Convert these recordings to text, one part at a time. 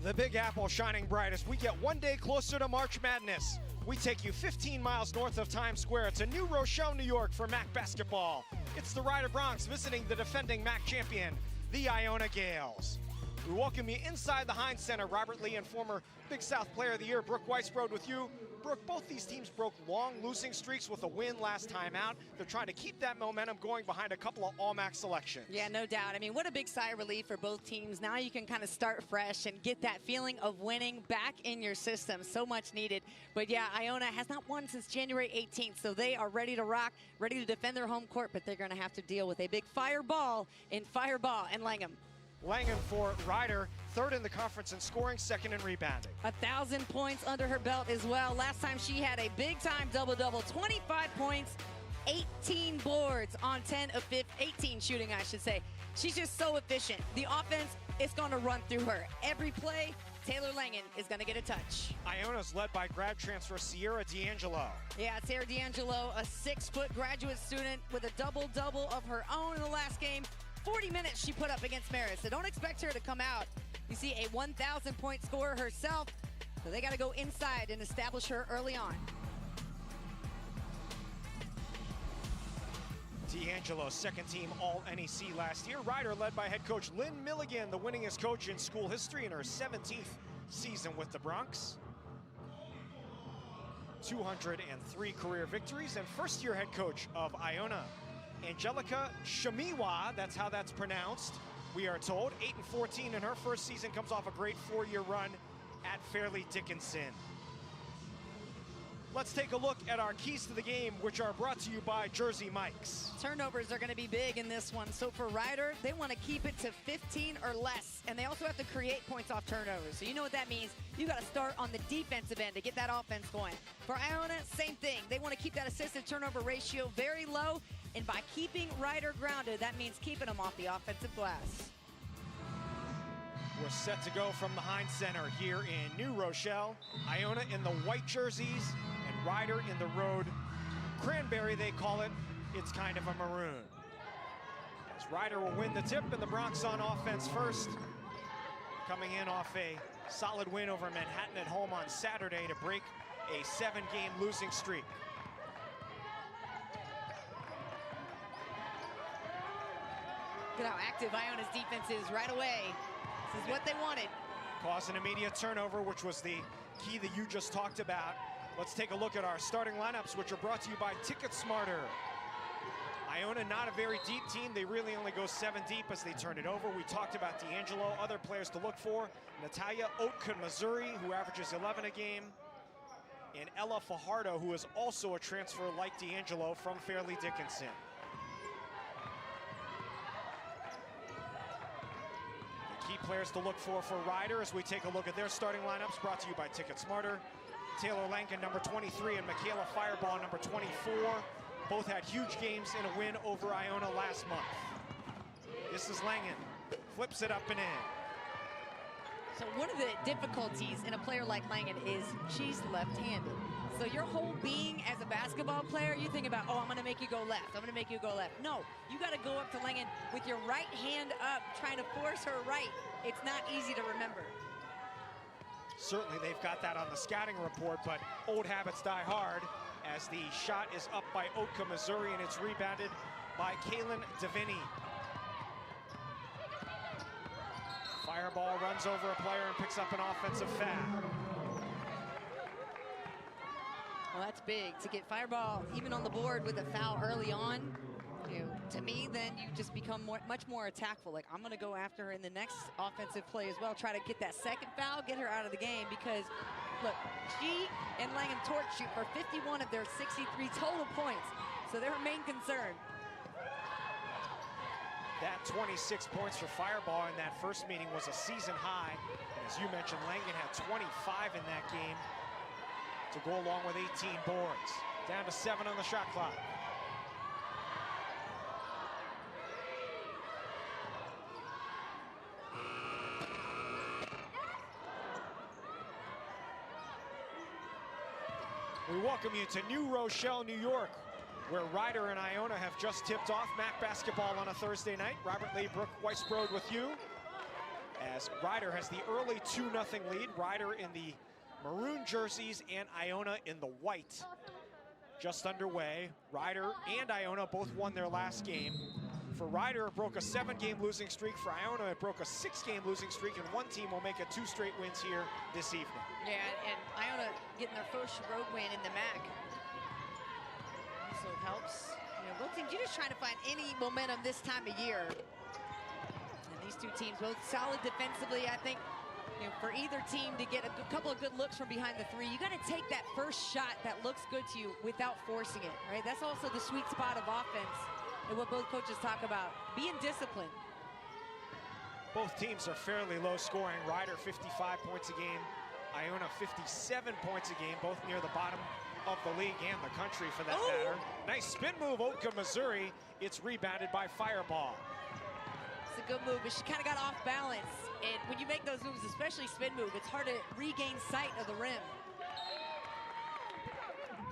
The Big Apple shining bright as we get one day closer to March Madness. We take you 15 miles north of Times Square to New Rochelle, New York for MAC basketball. It's the Rider Bronx visiting the defending MAC champion, the Iona Gales. We welcome you inside the Heinz Center. Robert Lee and former Big South Player of the Year, Brooke Weisbrod, with you. Brooke, both these teams broke long losing streaks with a win last time out. They're trying to keep that momentum going behind a couple of All-MAC selections. Yeah, no doubt. I mean, what a big sigh of relief for both teams. Now you can kind of start fresh and get that feeling of winning back in your system. So much needed. But yeah, Iona has not won since January 18th, so they are ready to rock, ready to defend their home court, but they're going to have to deal with a big fireball and Langham. Langham for Rider, third in the conference in scoring, second in rebounding. 1,000 points under her belt as well. Last time she had a big-time double-double, 25 points, 18 boards on 10 of 18 shooting, I should say. She's just so efficient. The offense is going to run through her. Every play, Taylor Langham is going to get a touch. Iona's led by grad transfer Sierra D'Angelo. Yeah, Sierra D'Angelo, a 6-foot graduate student with a double-double of her own in the last game. 40 minutes she put up against Marist, so don't expect her to come out. You see a 1,000-point scorer herself, so they got to go inside and establish her early on. D'Angelo, second team All-NEC last year. Rider led by head coach Lynn Milligan, the winningest coach in school history in her 17th season with the Bronx. 203 career victories, and first-year head coach of Iona, Angelica Shamiwa, that's how that's pronounced, we are told. 8-14 in her first season, comes off a great 4-year run at Fairleigh Dickinson. Let's take a look at our keys to the game, which are brought to you by Jersey Mike's. Turnovers are going to be big in this one. So for Rider, they want to keep it to 15 or less, and they also have to create points off turnovers. So you know what that means. You got to start on the defensive end to get that offense going. For Iona, same thing. They want to keep that assist to turnover ratio very low, and by keeping Rider grounded, that means keeping them off the offensive glass. We're set to go from the Heinz Center here in New Rochelle. Iona in the white jerseys and Rider in the road cranberry, they call it. It's kind of a maroon. As Rider will win the tip, and the Bronx on offense first. Coming in off a solid win over Manhattan at home on Saturday to break a 7-game losing streak. Look at how active Iona's defense is right away. This is what they wanted. Cause an immediate turnover, which was the key that you just talked about. Let's take a look at our starting lineups, which are brought to you by Ticket Smarter. Iona, not a very deep team. They really only go 7 deep as they turn it over. We talked about D'Angelo, other players to look for. Natalia Otka, Missouri, who averages 11 a game. And Ella Fajardo, who is also a transfer like D'Angelo from Fairleigh Dickinson. Key players to look for Rider as we take a look at their starting lineups, brought to you by Ticket Smarter. Taylor Langham, number 23, and Michaela Fireball, number 24. Both had huge games in a win over Iona last month. This is Langham, flips it up and in. So one of the difficulties in a player like Langham is she's left-handed. So your whole being as a basketball player, you think about, oh, I'm going to make you go left. I'm going to make you go left. No, you got to go up to Langham with your right hand up, trying to force her right. It's not easy to remember. Certainly they've got that on the scouting report, but old habits die hard as the shot is up by Otka, Missouri, and it's rebounded by Kaylin Davini. Fireball runs over a player and picks up an offensive foul. Well, that's big to get Fireball even on the board with a foul early on. You know, to me, then you just become much more attackful. Like, I'm going to go after her in the next offensive play as well, try to get that second foul, get her out of the game, because, look, she and Langham torch shoot for 51 of their 63 total points. So their main concern. That 26 points for Fireball in that first meeting was a season high. And as you mentioned, Langham had 25 in that game to go along with 18 boards. Down to 7 on the shot clock. We welcome you to New Rochelle, New York, where Rider and Iona have just tipped off MAC basketball on a Thursday night. Robert Lee, Brooke Weisbrod with you as Ryder has the early 2-0 lead. Ryder in the maroon jerseys and Iona in the white. Just underway. Ryder and Iona both won their last game. For Ryder, it broke a 7-game losing streak. For Iona, it broke a 6-game losing streak, and one team will make it 2 straight wins here this evening. Yeah, and Iona getting their first road win in the MAC. So it helps. You know, both teams, you're just trying to find any momentum this time of year. And these two teams, both solid defensively. I think, you know, for either team to get a couple of good looks from behind the three, you got to take that first shot that looks good to you without forcing it, right? That's also the sweet spot of offense and what both coaches talk about, being disciplined. Both teams are fairly low scoring. Ryder 55 points a game, Iona 57 points a game, both near the bottom of the league and the country for that matter. Nice spin move, Oka, Missouri. It's rebounded by Fireball. It's a good move, but she kind of got off balance. And when you make those moves, especially spin move, it's hard to regain sight of the rim.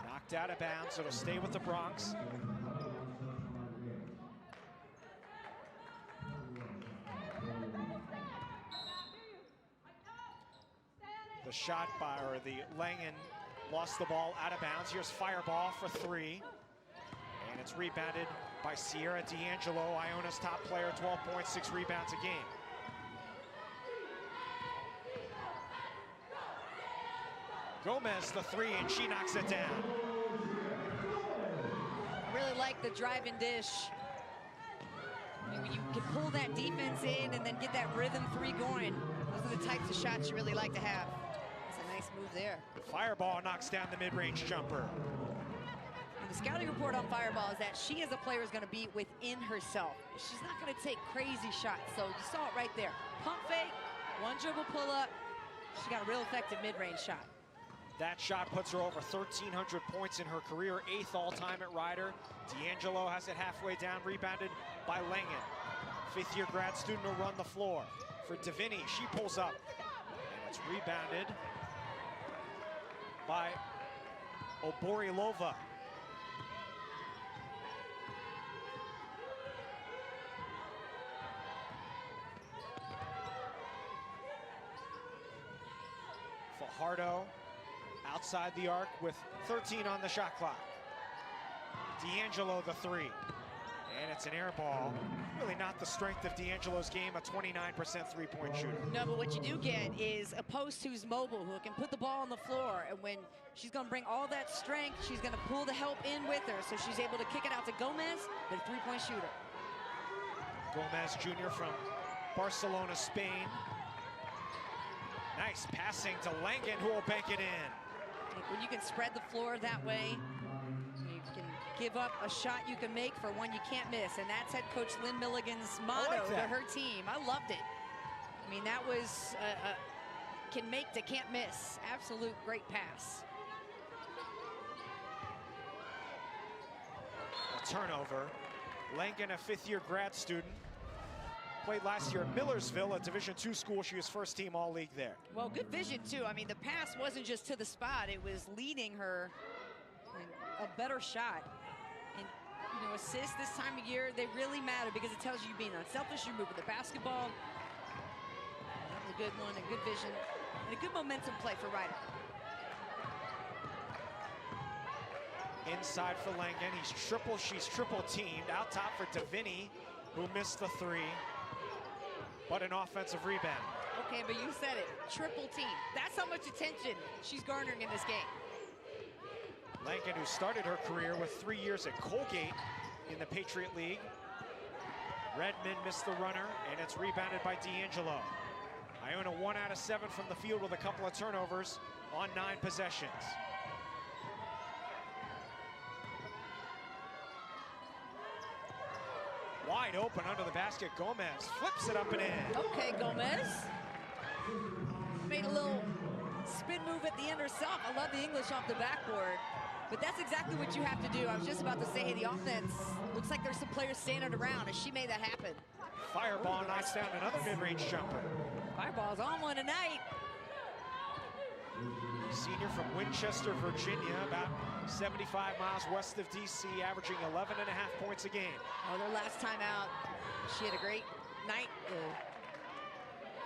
Knocked out of bounds, it'll stay with the Bronx. The shot by, or the Langen lost the ball out of bounds. Here's Fireball for 3. And it's rebounded by Sierra D'Angelo, Iona's top player, 12 points, 6 rebounds a game. Gomez the 3, and she knocks it down. I really like the drive and dish. When you can pull that defense in and then get that rhythm 3 going, those are the types of shots you really like to have. That's a nice move there. Fireball knocks down the mid-range jumper. And the scouting report on Fireball is that she as a player is going to be within herself. She's not going to take crazy shots. So you saw it right there. Pump fake, 1 dribble pull up. She got a real effective mid-range shot. That shot puts her over 1,300 points in her career, 8th all-time at Ryder. D'Angelo has it halfway down, rebounded by Langen. 5th-year grad student will run the floor. For Davini, she pulls up, and it's rebounded by Oborilova. Fajardo outside the arc with 13 on the shot clock. D'Angelo the 3. And it's an air ball. Really not the strength of D'Angelo's game, a 29% three-point shooter. No, but what you do get is a post who's mobile, who can put the ball on the floor, and when she's going to bring all that strength, she's going to pull the help in with her, so she's able to kick it out to Gomez, the 3-point shooter. Gomez Jr. from Barcelona, Spain. Nice passing to Langen, who will bank it in. When you can spread the floor that way, you can give up a shot you can make for one you can't miss. And that's head coach Lynn Milligan's motto to her team. I loved it. I mean, that was can make to can't miss. Absolute great pass. A turnover. Langen, a 5th-year grad student. Played last year at Millersville, a Division II school. She was first team all-league there. Well, good vision, too. I mean, the pass wasn't just to the spot. It was leading her a better shot. And, you know, assists this time of year, they really matter because it tells you you're being unselfish, you're moving the basketball. That was a good one, a good vision, and a good momentum play for Ryder. Inside for Langen, she's triple teamed. Out top for Davini, who missed the 3. But an offensive rebound. Okay, but you said it, triple team. That's how much attention she's garnering in this game. Langen, who started her career with 3 years at Colgate in the Patriot League. Redmond missed the runner, and it's rebounded by D'Angelo. Iona 1 out of 7 from the field with a couple of turnovers on 9 possessions. Wide open under the basket, Gomez flips it up and in. Okay, Gomez. Made a little spin move at the end herself. I love the English off the backboard. But that's exactly what you have to do. I was just about to say, hey, the offense looks like there's some players standing around, and she made that happen. Fireball knocks down another mid-range jumper. Fireball's on one tonight. Senior from Winchester, Virginia, about 75 miles west of DC, averaging 11.5 points a game. Oh, their last time out, she had a great night.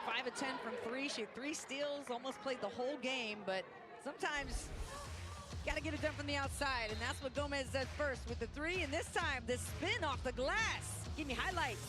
5 of 10 from 3. She had 3 steals, almost played the whole game, but sometimes got to get it done from the outside, and that's what Gomez does first with the 3, and this time the spin off the glass. Give me highlights.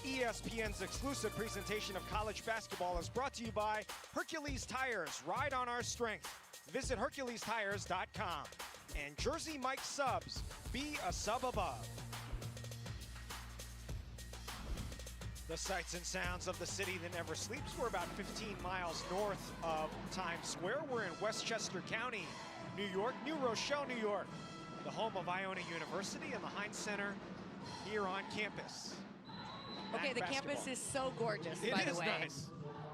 ESPN's exclusive presentation of college basketball is brought to you by Hercules Tires. Ride on our strength. Visit HerculesTires.com. And Jersey Mike Subs. Be a sub above. The sights and sounds of the city that never sleeps. We're about 15 miles north of Times Square. We're in Westchester County, New York, New Rochelle, New York, the home of Iona University and the Heinz Center here on campus. Okay, the campus is so gorgeous, by the way. It is nice.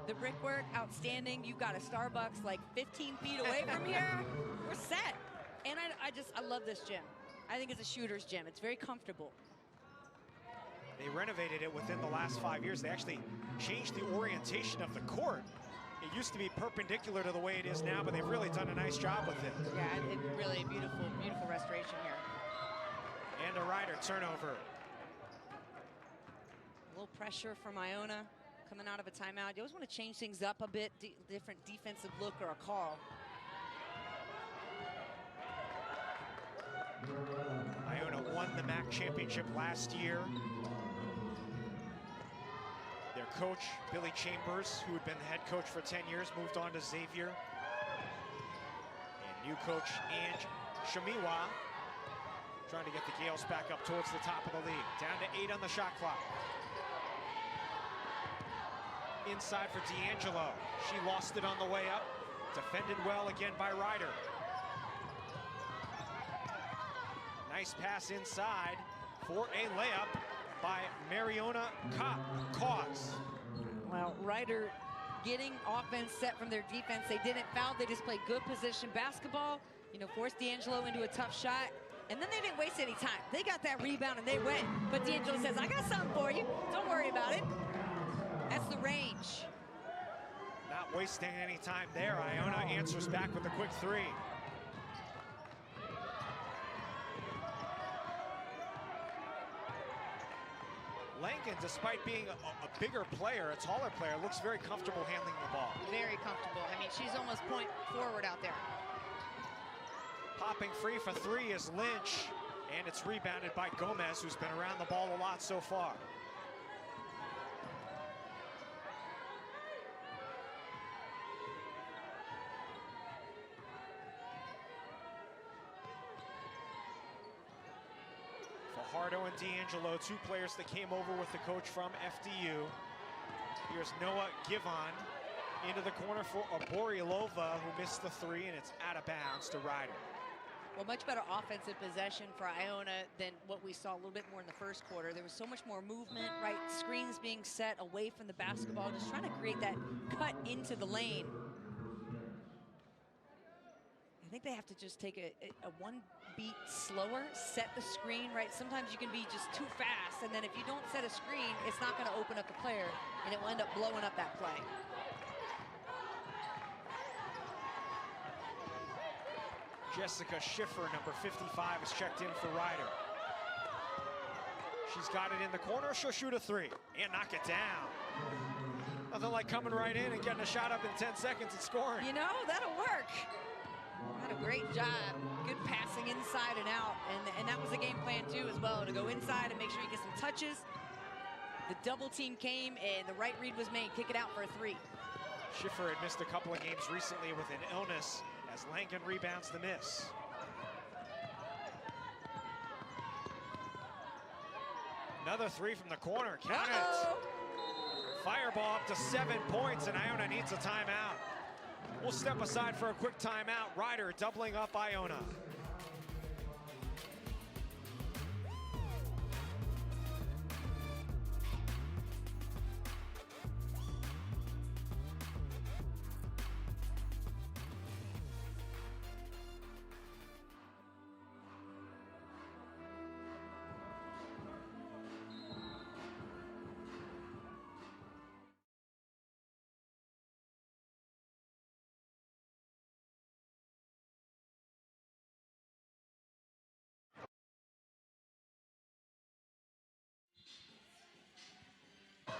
The brickwork, outstanding. You've got a Starbucks like 15 feet away from here. We're set. And I love this gym. I think it's a shooter's gym. It's very comfortable. They renovated it within the last 5 years. They actually changed the orientation of the court. It used to be perpendicular to the way it is now, but they've really done a nice job with it. Yeah, it's really beautiful, beautiful restoration here. And a Ryder turnover. A little pressure from Iona coming out of a timeout. You always want to change things up a bit, different defensive look or a call. Iona won the MAC championship last year. Their coach, Billy Chambers, who had been the head coach for 10 years, moved on to Xavier. And new coach, Ange Shamiwa, trying to get the Gales back up towards the top of the league. Down to 8 on the shot clock. Inside for D'Angelo. She lost it on the way up. Defended well again by Ryder. Nice pass inside for a layup by Mariona Cause. Well, Ryder getting offense set from their defense. They didn't foul. They just played good position basketball. You know, forced D'Angelo into a tough shot. And then they didn't waste any time. They got that rebound and they went. But D'Angelo says, I got something for you. Don't worry about it. That's the range. Not wasting any time there. Iona answers back with a quick 3. Langen, despite being a bigger player, a taller player, looks very comfortable handling the ball. Very comfortable. I mean, she's almost point forward out there. Popping free for three is Lynch, and it's rebounded by Gomez, who's been around the ball a lot so far. Fajardo and D'Angelo, two players that came over with the coach from FDU. Here's Noah Givon into the corner for Borilova, who missed the three, and it's out of bounds to Ryder. Well, much better offensive possession for Iona than what we saw a little bit more in the first quarter. There was so much more movement, right? Screens being set away from the basketball, just trying to create that cut into the lane. I think they have to just take a one beat slower, set the screen, right? Sometimes you can be just too fast, and then if you don't set a screen, it's not going to open up the player, and it will end up blowing up that play. Jessica Schiffer, number 55, is checked in for Ryder. She's got it in the corner. She'll shoot a three and knock it down. Nothing like coming right in and getting a shot up in 10 seconds and scoring. You know, that'll work. Had a great job, good passing inside and out, and that was the game plan too as well, to go inside and make sure you get some touches. The double team came and the right read was made, kick it out for a three. Schiffer had missed a couple of games recently with an illness as Langen rebounds the miss. Another three from the corner, count it. Fireball up to 7 points, and Iona needs a timeout. We'll step aside for a quick timeout. Ryder doubling up Iona.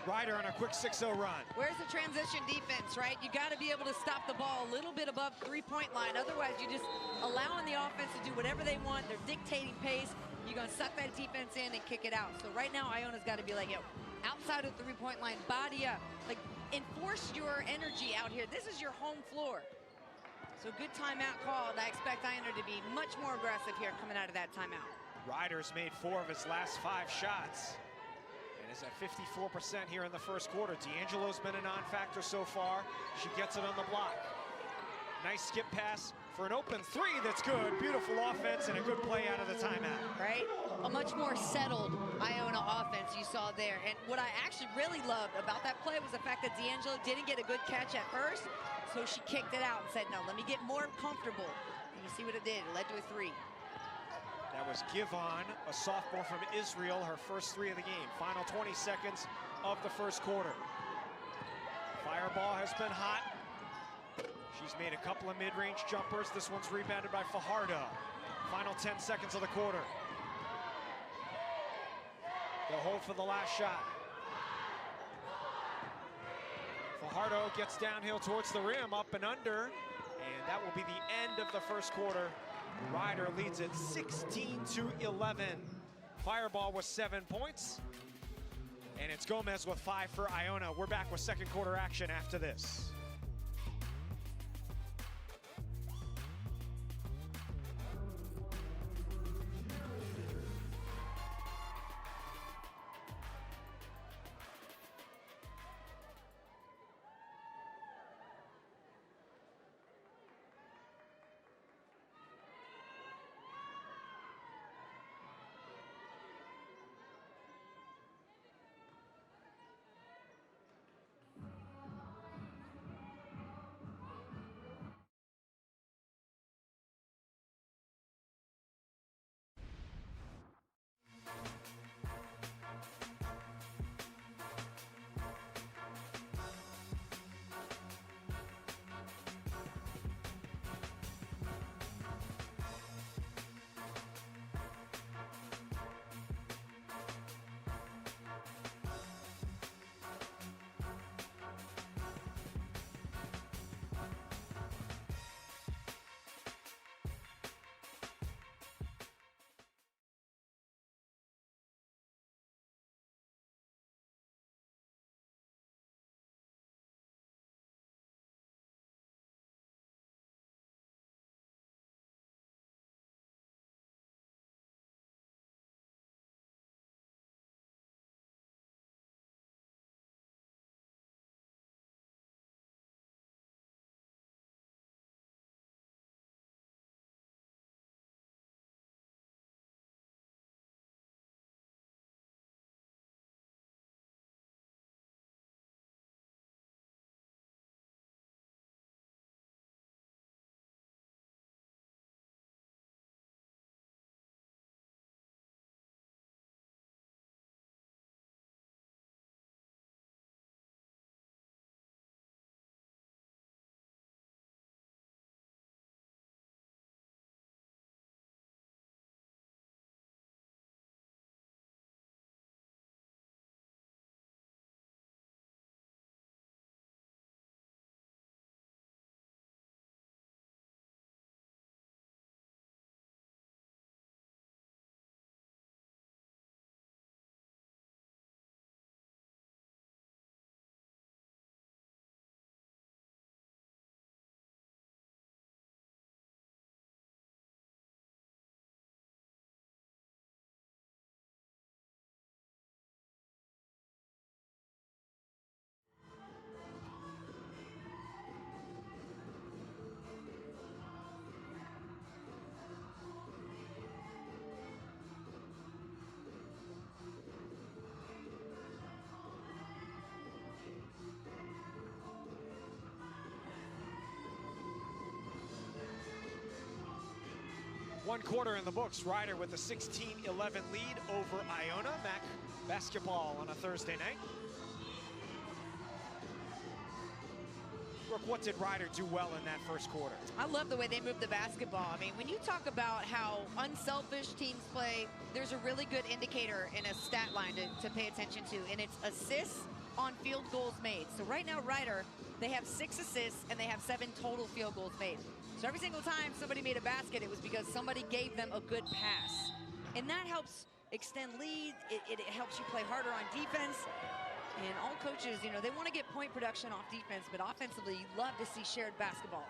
Ryder on a quick 6-0 run. Where's the transition defense, right? You got to be able to stop the ball a little bit above three-point line. Otherwise, you're just allowing the offense to do whatever they want. They're dictating pace. You're going to suck that defense in and kick it out. So right now, Iona's got to be like, yo, outside of the three-point line, body up. Like, enforce your energy out here. This is your home floor. So good timeout called. I expect Iona to be much more aggressive here coming out of that timeout. Ryder's made 4 of his last 5 shots. Is at 54% here in the first quarter. D'Angelo's been a non-factor so far. She gets it on the block. Nice skip pass for an open three that's good. Beautiful offense and a good play out of the timeout. Right? A much more settled Iona offense you saw there. And what I actually really loved about that play was the fact that D'Angelo didn't get a good catch at first, so she kicked it out and said, no, let me get more comfortable. And you see what it did. It led to a three. That was Givon, a sophomore from Israel, her first three of the game. Final 20 seconds of the first quarter. Fireball has been hot. She's made a couple of mid-range jumpers. This one's rebounded by Fajardo. Final 10 seconds of the quarter. They'll hold for the last shot. Fajardo gets downhill towards the rim, up and under, and that will be the end of the first quarter. Ryder leads it 16-11. Fireball with 7 points. And it's Gomez with 5 for Iona. We're back with second quarter action after this. One quarter in the books. Ryder with a 16-11 lead over Iona. MAC basketball on a Thursday night. Brooke, what did Ryder do well in that first quarter? I love the way they moved the basketball. I mean, when you talk about how unselfish teams play, there's a really good indicator in a stat line to pay attention to, and it's assists on field goals made. So right now, Ryder, they have 6 assists and they have 7 total field goals made. So every single time somebody made a basket, it was because somebody gave them a good pass. And that helps extend lead. It helps you play harder on defense. And all coaches, you know, they want to get point production off defense, but offensively, you love to see shared basketball.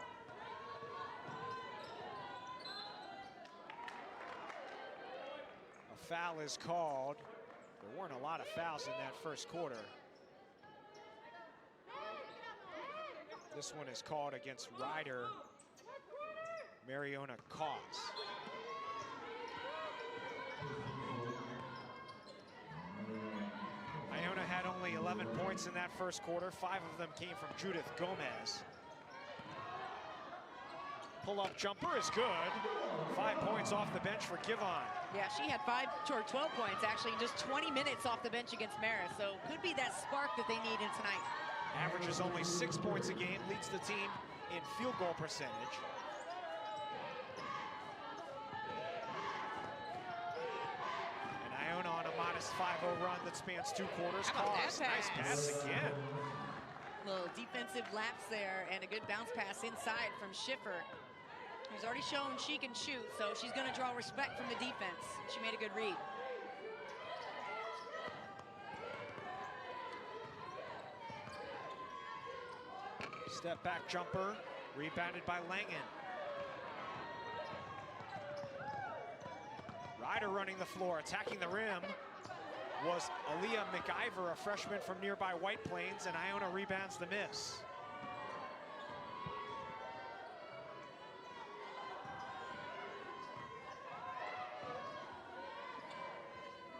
A foul is called. There weren't a lot of fouls in that first quarter. This one is called against Ryder. Mariona Cause. Iona had only 11 points in that first quarter. 5 of them came from Judith Gomez. Pull-up jumper is good. 5 points off the bench for Givon. Yeah, she had 12 points actually in just 20 minutes off the bench against Marist. So could be that spark that they need in tonight. Averages only 6 points a game, leads the team in field goal percentage. And Iona on a modest 5-0 run that spans 2 quarters. How about that pass? Nice pass again. Little defensive lapse there and a good bounce pass inside from Schiffer, who's already shown she can shoot, so she's going to draw respect from the defense. She made a good read. Step back jumper, rebounded by Langen. Ryder running the floor, attacking the rim was Aaliyah McIver, a freshman from nearby White Plains, and Iona rebounds the miss.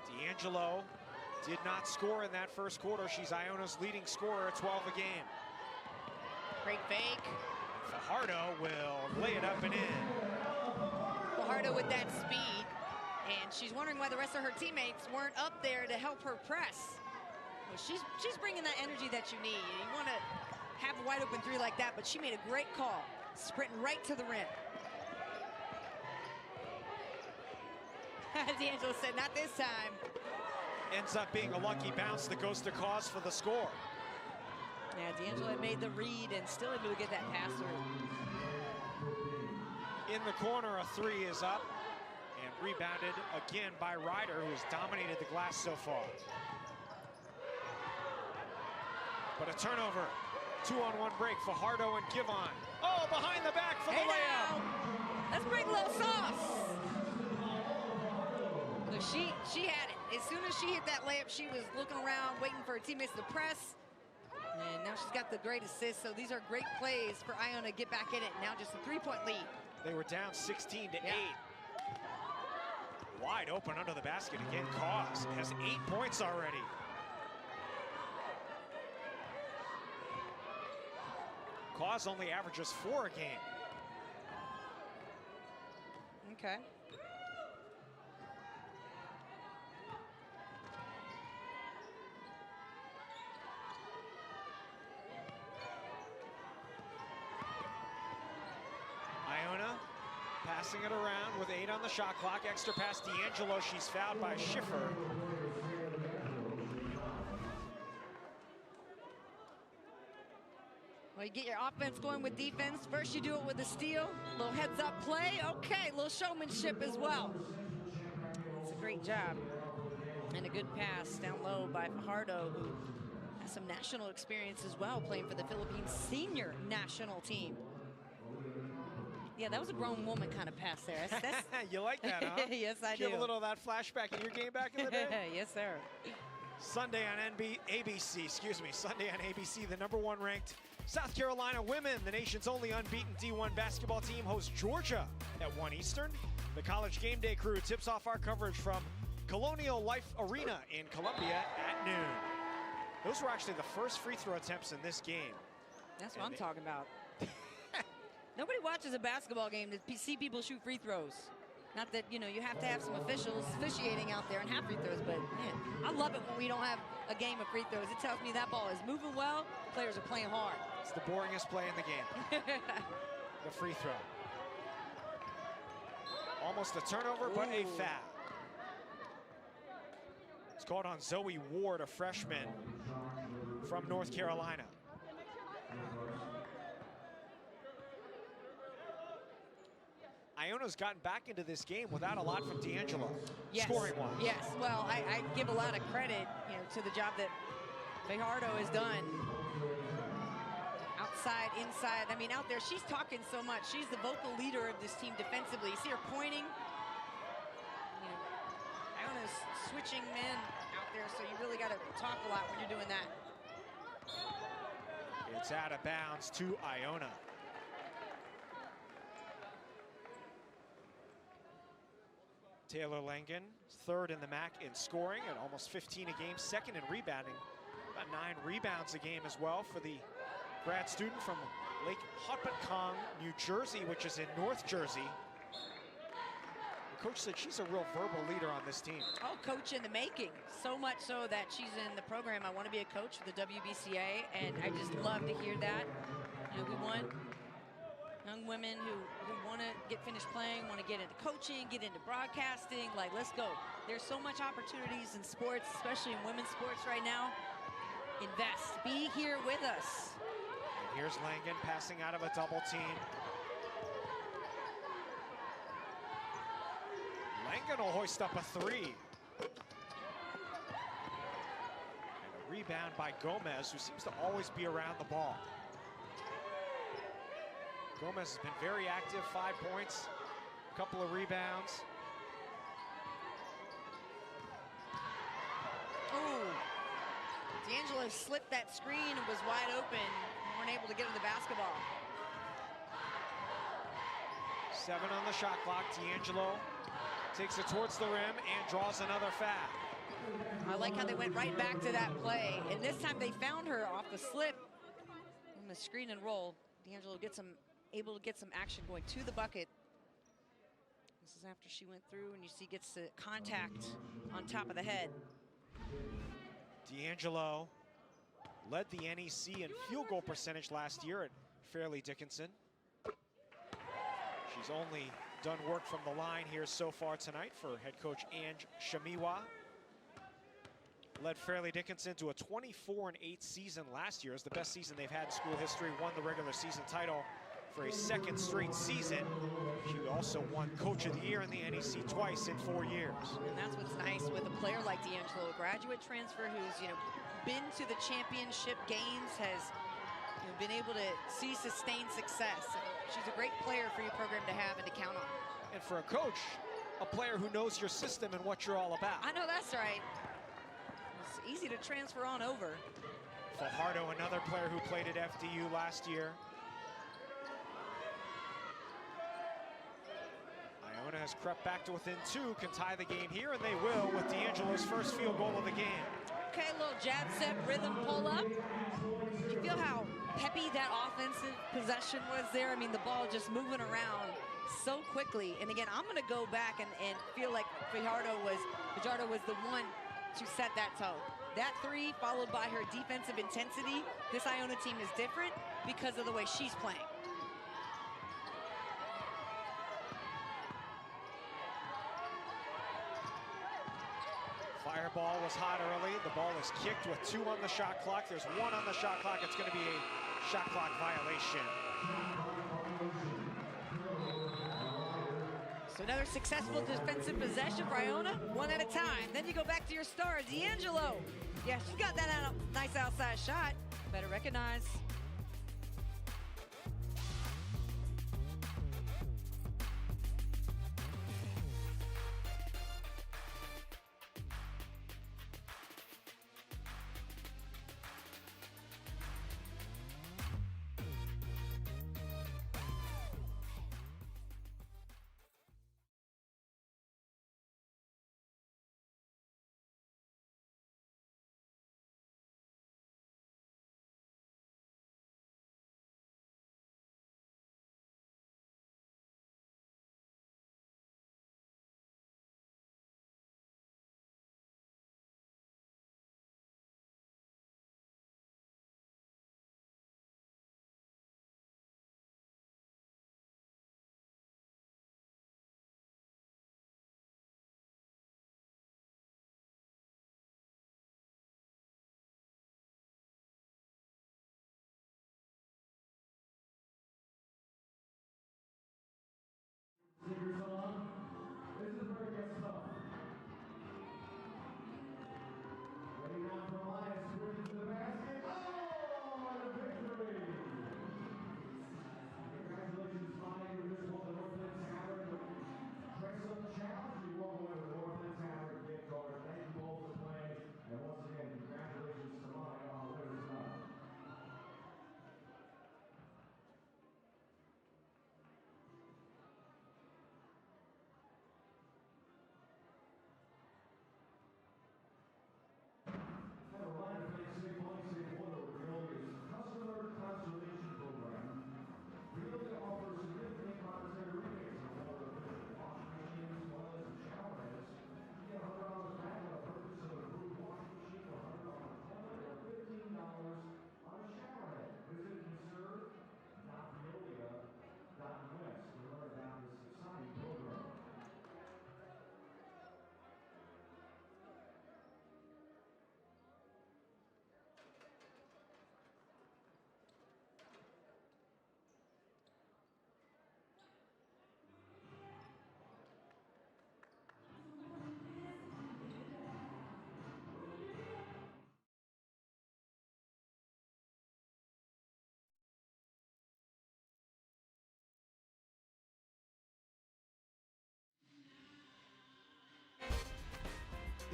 D'Angelo did not score in that first quarter. She's Iona's leading scorer at 12 a game. Great fake. Fajardo will lay it up and in. Fajardo with that speed, and she's wondering why the rest of her teammates weren't up there to help her press. Well, she's bringing that energy that you need. You want to have a wide open 3 like that, but she made a great call, sprinting right to the rim. D'Angelo said, not this time. Ends up being a lucky bounce that goes to Cause for the score. Yeah, D'Angelo had made the read and still able to get that pass through. In the corner, a 3 is up and rebounded again by Ryder, who's dominated the glass so far. But a turnover, 2-on-1 break. Fajardo and Givon. Oh, behind the back for the layup. Now, let's bring a little sauce. Look, she had it. As soon as she hit that layup, she was looking around, waiting for her teammates to press. And now she's got the great assist, so these are great plays for Iona to get back in it. Now just a 3-point lead. They were down 16 to 8. Wide open under the basket again. Cause has 8 points already. Cause only averages 4 a game. Okay. Iona passing it around with 8 on the shot clock. Extra pass D'Angelo. She's fouled by Schiffer. Well, you get your offense going with defense. First you do it with a steal. Little heads up play. Okay, little showmanship as well. It's a great job. And a good pass down low by Fajardo, who has some national experience as well, playing for the Philippines senior national team. Yeah, that was a grown woman kind of pass there. That's You like that, huh? Yes, I do. You have a little of that flashback in your game back in the day? Yes, sir. Sunday on Sunday on ABC, the #1 ranked South Carolina women, the nation's only unbeaten D1 basketball team, hosts Georgia at 1 Eastern. The College Game Day crew tips off our coverage from Colonial Life Arena in Columbia at noon. Those were actually the first free throw attempts in this game. That's what I'm talking about. Nobody watches a basketball game to see people shoot free throws. Not that, you know, you have to have some officials officiating out there and have free throws, but man, I love it when we don't have a game of free throws. It tells me that ball is moving well, players are playing hard. It's the boringest play in the game. The free throw. Almost a turnover, but a foul. It's called on Zoe Ward, a freshman from North Carolina. Iona's gotten back into this game without a lot from D'Angelo, yes. scoring-wise. Yes, well, I give a lot of credit, you know, to the job that Fajardo has done. Outside, inside, I mean, out there, she's talking so much. She's the vocal leader of this team defensively. You see her pointing. You know, Iona's switching men out there, so you really got to talk a lot when you're doing that. It's out of bounds to Iona. Taylor Langen, third in the MAC in scoring at almost 15 a game, second in rebounding, about 9 rebounds a game as well for the grad student from Lake Hopatcong, New Jersey, which is in North Jersey. The coach said she's a real verbal leader on this team. Oh, coach in the making. So much so that she's in the program. I want to be a coach for the WBCA, and I just love to hear that. You know, we want young women who want to get finished playing, want to get into coaching, get into broadcasting. Like, let's go. There's so much opportunities in sports, especially in women's sports right now. Invest. Be here with us. And here's Langen passing out of a double team. Langen will hoist up a three. And a rebound by Gomez, who seems to always be around the ball. Gomez has been very active, 5 points, a couple of rebounds. Ooh. D'Angelo slipped that screen and was wide open. Weren't able to get him the basketball. 7 on the shot clock. D'Angelo takes it towards the rim and draws another foul. I like how they went right back to that play. And this time they found her off the slip on the screen and roll. D'Angelo gets him able to get some action going to the bucket. This is after she went through, and you see gets the contact on top of the head. D'Angelo led the NEC in field goal percentage last year at Fairleigh Dickinson. She's only done work from the line here so far tonight for head coach Ange Shamiwa. Led Fairleigh Dickinson to a 24-8 season last year. It was the best season they've had in school history, won the regular season title for a second straight season. She also won Coach of the Year in the NEC twice in 4 years. And that's what's nice with a player like D'Angelo, a graduate transfer who's, you know, been to the championship games, has, you know, been able to see sustained success. She's a great player for your program to have and to count on. And for a coach, a player who knows your system and what you're all about. I know that's right. It's easy to transfer on over. Fajardo, another player who played at FDU last year. Iona has crept back to within 2, can tie the game here, and they will with D'Angelo's first field goal of the game. Okay, a little jab step, rhythm pull up. Did you feel how peppy that offensive possession was there? I mean, the ball just moving around so quickly. And again, I'm gonna go back and feel like Fajardo was the one to set that tone. That 3 followed by her defensive intensity. This Iona team is different because of the way she's playing. Fireball was hot early. The ball is kicked with 2 on the shot clock. There's 1 on the shot clock. It's going to be a shot clock violation. So another successful defensive possession for Iona, 1 at a time. Then you go back to your star, D'Angelo. Yeah, she got that nice outside shot. Better recognize.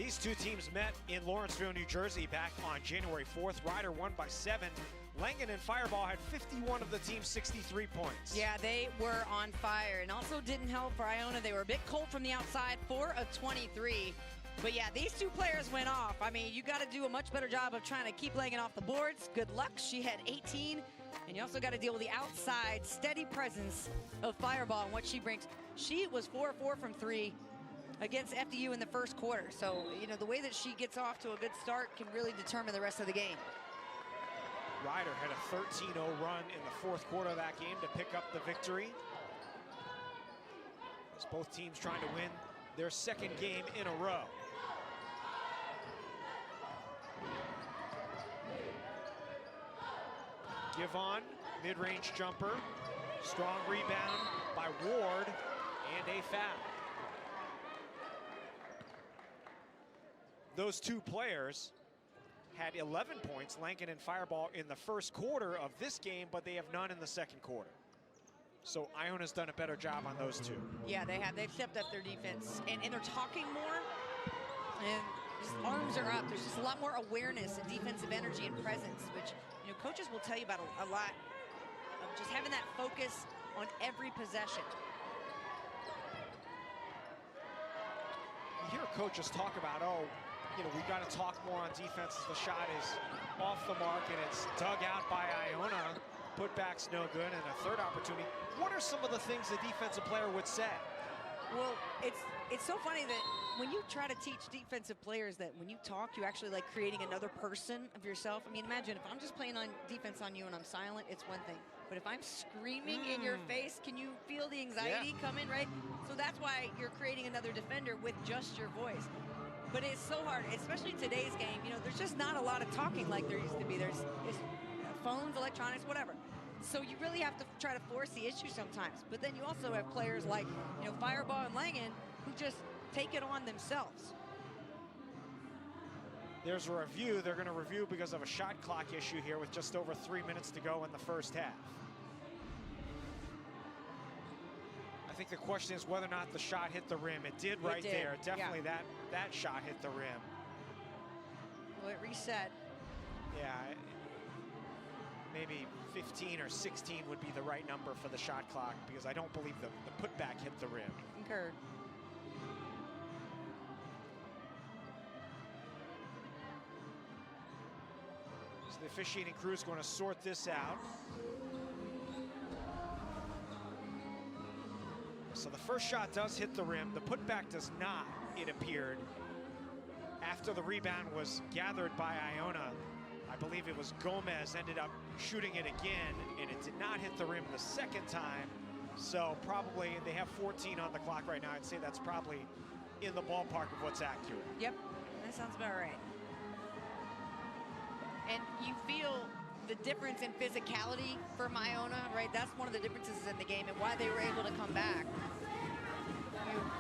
These two teams met in Lawrenceville, New Jersey back on January 4th. Ryder won by 7. Langen and Fireball had 51 of the team's 63 points. Yeah, they were on fire, and also didn't help for Iona. They were a bit cold from the outside, 4 of 23. But yeah, these two players went off. I mean, you got to do a much better job of trying to keep Langen off the boards. Good luck. She had 18. And you also got to deal with the outside steady presence of Fireball and what she brings. She was 4 of 4 from 3 against FDU in the first quarter. So, you know, the way that she gets off to a good start can really determine the rest of the game. Ryder had a 13-0 run in the fourth quarter of that game to pick up the victory. As both teams trying to win their second game in a row. Givon, mid-range jumper. Strong rebound by Ward, and a foul. Those two players had 11 points, Langen and Fireball, in the first quarter of this game, but they have none in the second quarter. So Iona's done a better job on those two. Yeah, they have. They've stepped up their defense, and they're talking more, and just arms are up. There's just a lot more awareness and defensive energy and presence, which, you know, coaches will tell you about a lot of just having that focus on every possession. You hear coaches talk about, oh, you know, we got to talk more on defense as the shot is off the mark and it's dug out by Iona. Putback's no good, and a third opportunity. What are some of the things a defensive player would say? Well, it's so funny that when you try to teach defensive players that when you talk, you actually like creating another person of yourself. I mean, imagine if I'm just playing on defense on you and I'm silent, it's one thing. But if I'm screaming in your face, can you feel the anxiety coming, right? So that's why you're creating another defender with just your voice. But it's so hard, especially in today's game. You know, there's just not a lot of talking like there used to be. There's phones, electronics, whatever. So you really have to try to force the issue sometimes. But then you also have players like, you know, Fireball and Langen who just take it on themselves. There's a review. They're going to review because of a shot clock issue here with just over 3 minutes to go in the first half. I think the question is whether or not the shot hit the rim. It did right there. Definitely that shot hit the rim. Well, it reset. Yeah, maybe 15 or 16 would be the right number for the shot clock because I don't believe the putback hit the rim. Concur. So the officiating crew is going to sort this out. So the first shot does hit the rim. The putback does not, it appeared. After the rebound was gathered by Iona, I believe it was Gomez ended up shooting it again, and it did not hit the rim the second time. So probably, they have 14 on the clock right now. I'd say that's probably in the ballpark of what's accurate. Yep, that sounds about right. And you feel the difference in physicality from Iona, right? That's one of the differences in the game and why they were able to come back.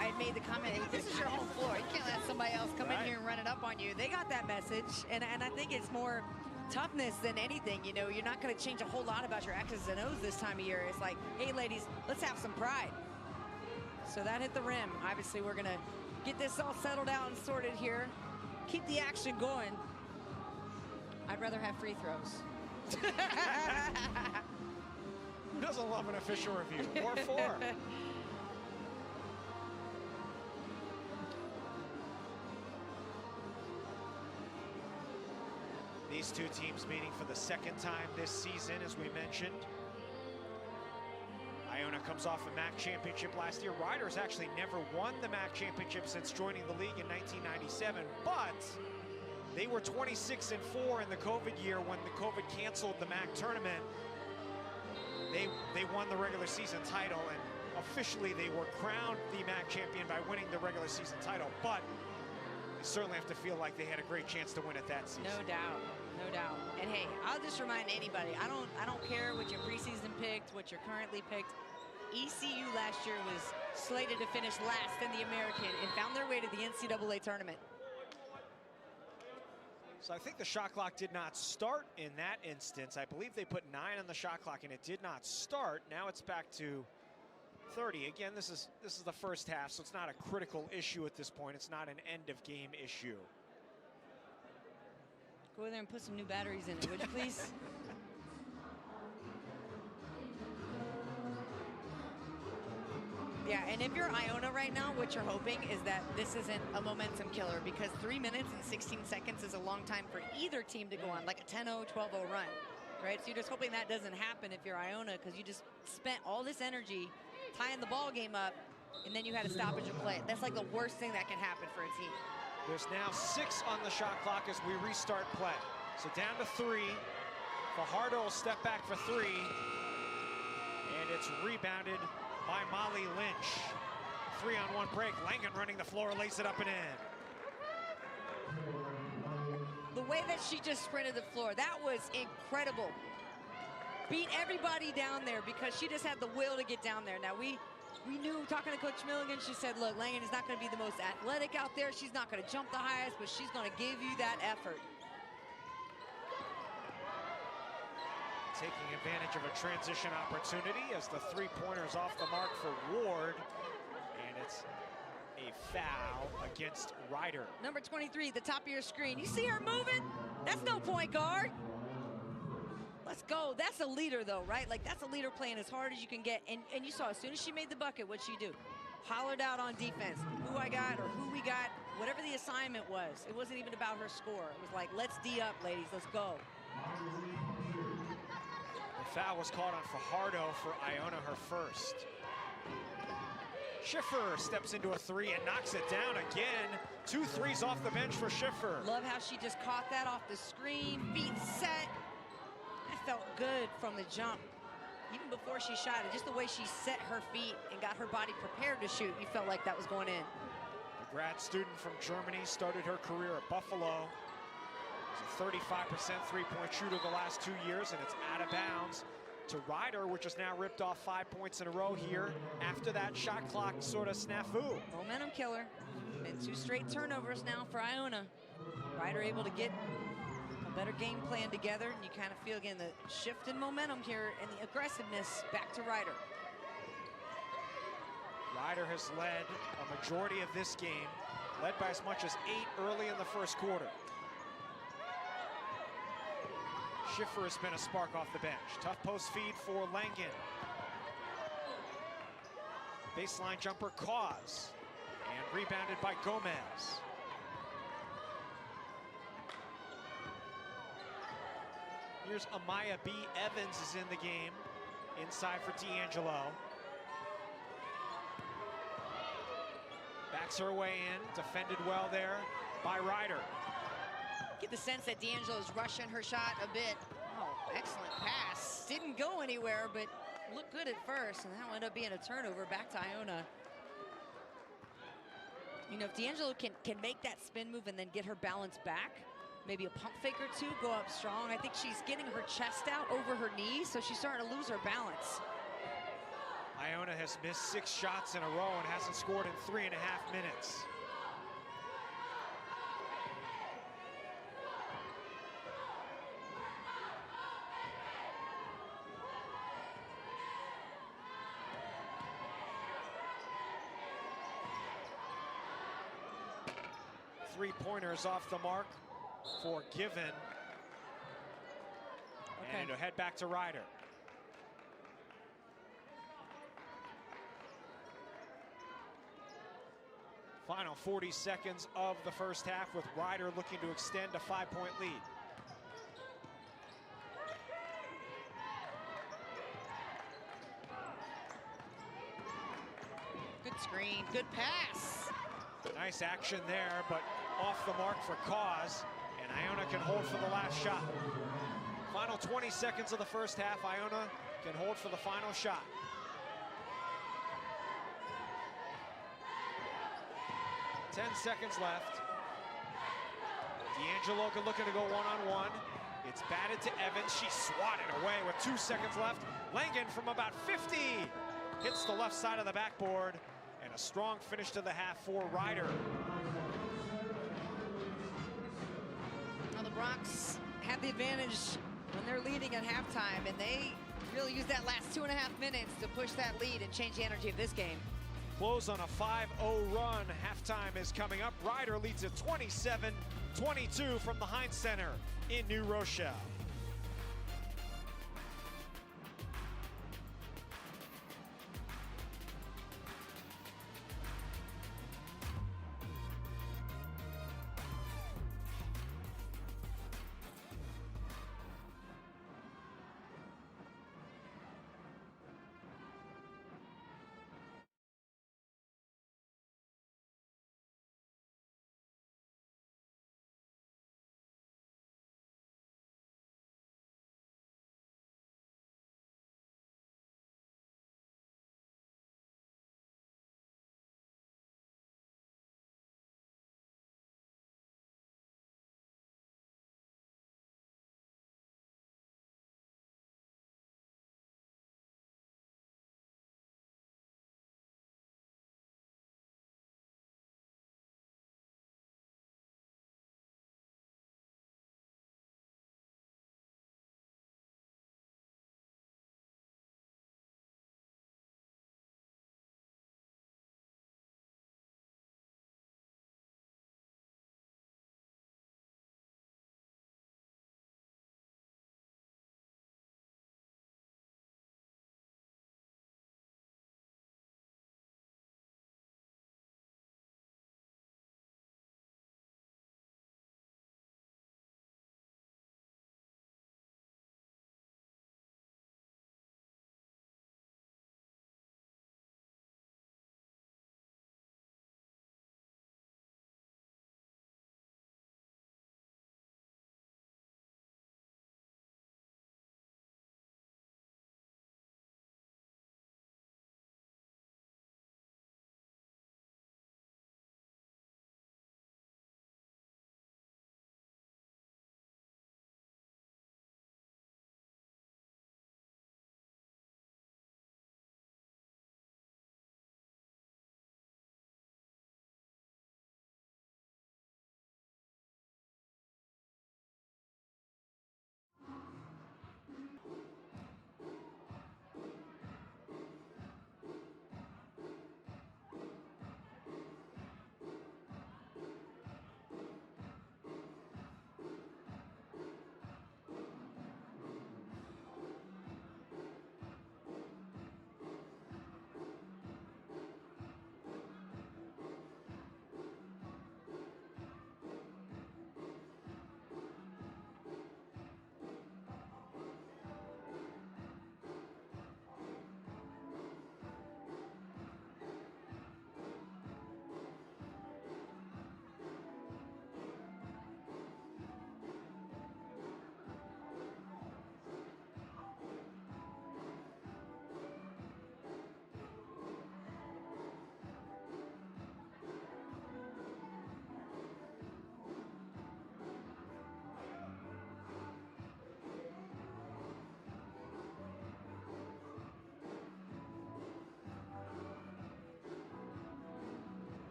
I made the comment, hey, this is your home floor. You can't let somebody else come in here and run it up on you. They got that message, and I think it's more toughness than anything. You know, you're not going to change a whole lot about your X's and O's this time of year. It's like, hey, ladies, let's have some pride. So that hit the rim. Obviously, we're going to get this all settled out and sorted here. Keep the action going. I'd rather have free throws. Who doesn't love an official review? 4-4. These two teams meeting for the second time this season, as we mentioned. Iona comes off a MAC championship last year. Ryder's actually never won the MAC championship since joining the league in 1997, but they were 26-4 in the COVID year when the COVID canceled the MAC tournament. They won the regular season title, and officially they were crowned the MAC champion by winning the regular season title, but they certainly have to feel like they had a great chance to win it that season. No doubt, no doubt. And hey, I'll just remind anybody, I don't care what your preseason picked, what you're currently picked. ECU last year was slated to finish last in the American and found their way to the NCAA tournament. So I think the shot clock did not start in that instance. I believe they put 9 on the shot clock and it did not start. Now it's back to 30. Again, this is the first half, so it's not a critical issue at this point. It's not an end of game issue. Go in there and put some new batteries in it, would you please? Yeah, and if you're Iona right now, what you're hoping is that this isn't a momentum killer, because 3 minutes and 16 seconds is a long time for either team to go on, like a 10-0, 12-0 run, right? So you're just hoping that doesn't happen if you're Iona, because you just spent all this energy tying the ball game up, and then you had a stoppage of play. That's like the worst thing that can happen for a team. There's now 6 on the shot clock as we restart play. So down to 3. Fajardo will step back for 3. And it's rebounded by Molly Lynch. 3-on-1 break. Langen running the floor, lays it up and in. The way that she just sprinted the floor, that was incredible. Beat everybody down there because she just had the will to get down there. Now we knew, talking to Coach Milligan, she said, look, Langen is not going to be the most athletic out there. She's not going to jump the highest, but she's going to give you that effort. Taking advantage of a transition opportunity as the 3-pointer's off the mark for Ward. And it's a foul against Ryder. Number 23, the top of your screen. You see her moving? That's no point guard. Let's go. That's a leader, though, right? Like, that's a leader playing as hard as you can get. And you saw, as soon as she made the bucket, what'd she do? Hollered out on defense. Who I got or who we got, whatever the assignment was. It wasn't even about her score. It was like, let's D up, ladies. Let's go. The foul was called on Fajardo for Iona, her first. Schiffer steps into a 3 and knocks it down again. 2 threes off the bench for Schiffer. Love how she just caught that off the screen. Feet set. That felt good from the jump. Even before she shot it, just the way she set her feet and got her body prepared to shoot, you felt like that was going in. The grad student from Germany started her career at Buffalo. She's a 35% three-point shooter the last 2 years, and it's out of bounds to Ryder, which has now ripped off 5 points in a row here after that shot clock sort of snafu. Momentum killer. And 2 straight turnovers now for Iona. Ryder able to get a better game plan together, and you kind of feel, again, the shift in momentum here and the aggressiveness back to Ryder. Ryder has led a majority of this game, led by as much as 8 early in the first quarter. Schiffer has been a spark off the bench. Tough post feed for Langen. Baseline jumper, Cause. And rebounded by Gomez. Here's Amaya B. Evans is in the game. Inside for D'Angelo. Backs her way in. Defended well there by Ryder. Get the sense that D'Angelo's rushing her shot a bit. Oh, excellent pass. Didn't go anywhere, but looked good at first, and that will end up being a turnover back to Iona. You know, if D'Angelo can make that spin move and then get her balance back, maybe a pump fake or 2, go up strong. I think she's getting her chest out over her knees, so she's starting to lose her balance. Iona has missed 6 shots in a row and hasn't scored in 3.5 minutes. Three-pointers off the mark for Given. Okay. And it'll head back to Ryder. Final 40 seconds of the first half with Ryder looking to extend a 5-point lead. Good screen, good pass. Nice action there, but off the mark for Cause, and Iona can hold for the last shot. Final 20 seconds of the first half, Iona can hold for the final shot. Ten seconds left. D'Angelo looking to go one-on-one. It's batted to Evans. She swatted away with 2 seconds left. Langen from about 50 hits the left side of the backboard. And a strong finish to the half for Ryder. Now the Bronx have the advantage when they're leading at halftime, and they Really use that last 2.5 minutes to push that lead and change the energy of this game. Close on a 5-0 run. Halftime is coming up. Ryder leads at 27-22 from the Heinz Center in New Rochelle.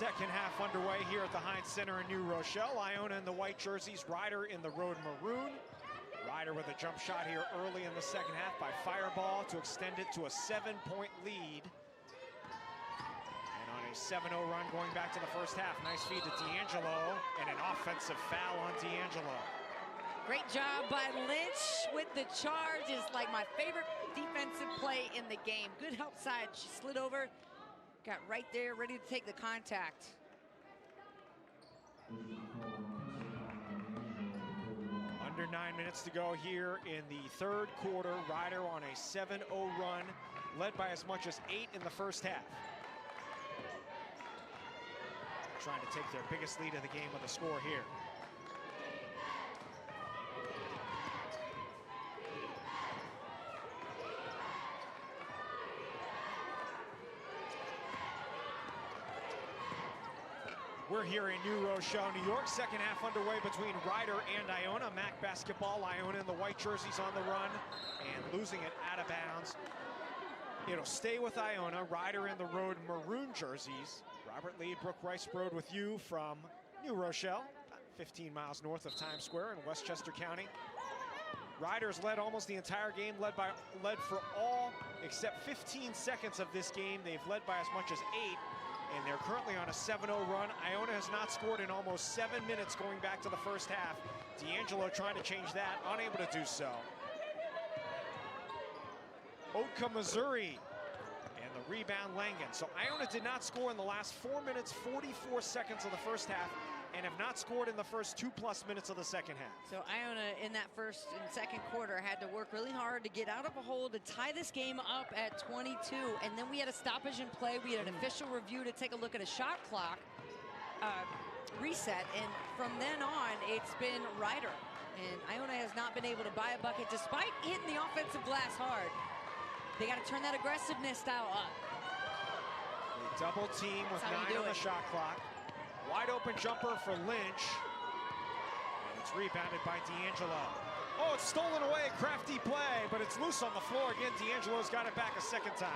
Second half underway here at the Heinz Center in New Rochelle. Iona in the white jerseys, Ryder in the road maroon. Ryder with a jump shot here early in the second half by Fireball to extend it to a 7-point lead. And on a 7-0 run going back to the first half. Nice feed to D'Angelo and an offensive foul on D'Angelo. Great job by Lynch with the charge. Is like my favorite defensive play in the game. Good help side. She slid over, got right there, ready to take the contact. Under 9 minutes to go here in the third quarter. Ryder on a 7-0 run, led by as much as 8 in the first half. Trying to take their biggest lead of the game with a score here. We're here in New Rochelle, New York. Second half underway between Ryder and Iona. MAC basketball, Iona in the white jerseys on the run and losing it out of bounds. It'll stay with Iona. Ryder in the road maroon jerseys. Robert Lee, Brooke Rice Broad with you from New Rochelle, 15 miles north of Times Square in Westchester County. Ryder's led almost the entire game, led for all except 15 seconds of this game. They've led by as much as 8. And they're currently on a 7-0 run. Iona has not scored in almost 7 minutes going back to the first half. D'Angelo trying to change that, unable to do so. Oka, Missouri, and the rebound, Langen. So Iona did not score in the last 4 minutes, 44 seconds of the first half, and have not scored in the first 2+ minutes of the second half. So Iona in that first and second quarter had to work really hard to get out of a hole to tie this game up at 22. And then we had a stoppage in play. We had an official review to take a look at a shot clock reset. And from then on, it's been Ryder. And Iona has not been able to buy a bucket despite hitting the offensive glass hard. They got to turn that aggressiveness style up. A double team with 9 on the shot clock. Wide open jumper for Lynch. And it's rebounded by D'Angelo. Oh, it's stolen away, crafty play, but it's loose on the floor again. D'Angelo's got it back a second time.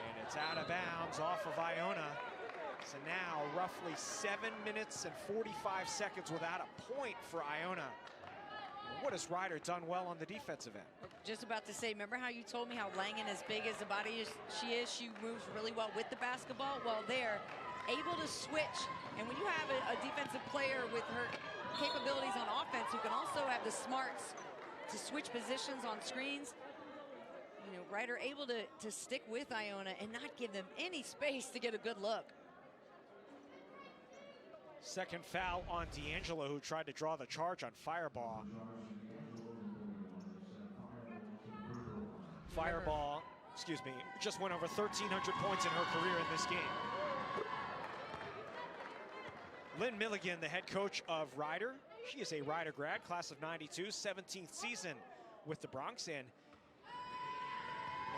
And it's out of bounds off of Iona. So now roughly 7 minutes and 45 seconds without a point for Iona. What has Ryder done well on the defensive end? Just about to say, remember how you told me how Langen, as big as the body she is, she moves really well with the basketball? Well, they're able to switch. And when you have a defensive player with her capabilities on offense who can also have the smarts to switch positions on screens, you know, Ryder able to stick with Iona and not give them any space to get a good look. Second foul on D'Angelo, who tried to draw the charge on Fireball. Fireball, excuse me, just went over 1,300 points in her career in this game. Lynn Milligan, the head coach of Ryder. She is a Ryder grad, class of '92, 17th season with the Bronx. And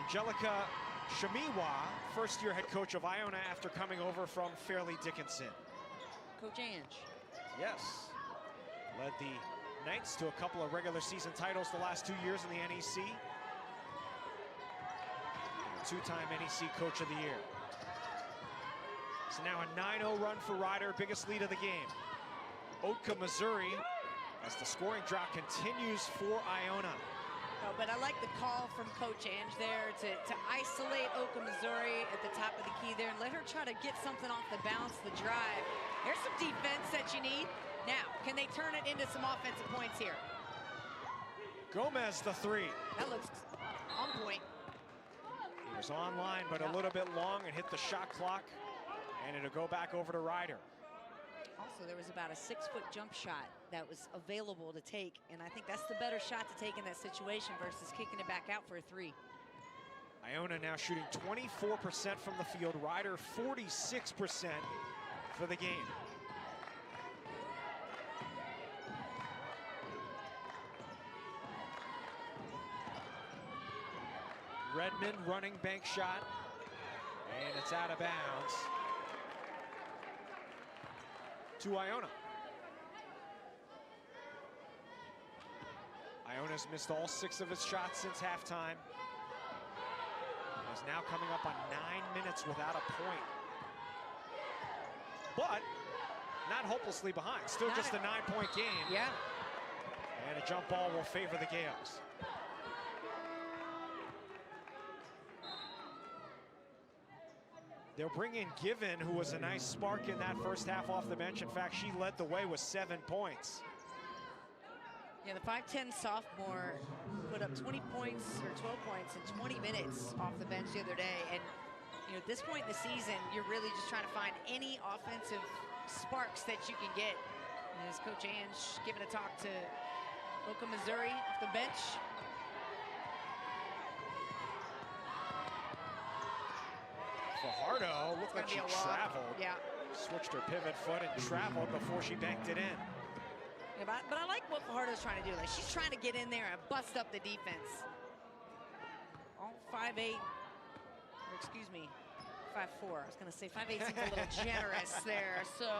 Angelica Shamiwa, first-year head coach of Iona after coming over from Fairleigh Dickinson. Coach Ange. Yes. Led the Knights to a couple of regular season titles the last 2 years in the NEC. Two-time NEC Coach of the Year. So now a 9-0 run for Ryder, biggest lead of the game. Oka, Missouri, as the scoring drought continues for Iona. Oh, but I like the call from Coach Ange there to isolate Oka, Missouri at the top of the key there and let her try to get something off the bounce, the drive. There's some defense that you need. Now, can they turn it into some offensive points here? Gomez, the three. That looks on point. He was online, but a little bit long and hit the shot clock, and it'll go back over to Ryder. Also, there was about a 6-foot jump shot that was available to take, and I think that's the better shot to take in that situation versus kicking it back out for a three. Iona now shooting 24% from the field. Ryder 46% for the game. Redmond running bank shot. And it's out of bounds to Iona. Iona's missed all 6 of his shots since halftime. Is now coming up on 9 minutes without a point. But not hopelessly behind. Still Not just a 9-point game. Yeah. And a jump ball will favor the Gales. They'll bring in Given, who was a nice spark in that first half off the bench. In fact, she led the way with 7 points. Yeah, the 5'10 sophomore put up 20 points or 12 points in 20 minutes off the bench the other day. And, you know, at this point in the season, you're really just trying to find any offensive sparks that you can get. And as Coach Ange giving a talk to Boca, Missouri off the bench. Fajardo looked like she traveled. Yeah. Switched her pivot foot and traveled before she banked it in. Yeah, but I like what Fajardo's trying to do. Like, she's trying to get in there and bust up the defense. All 5'8", or excuse me, 5'4". I was gonna say 5'8" seems a little generous there. So,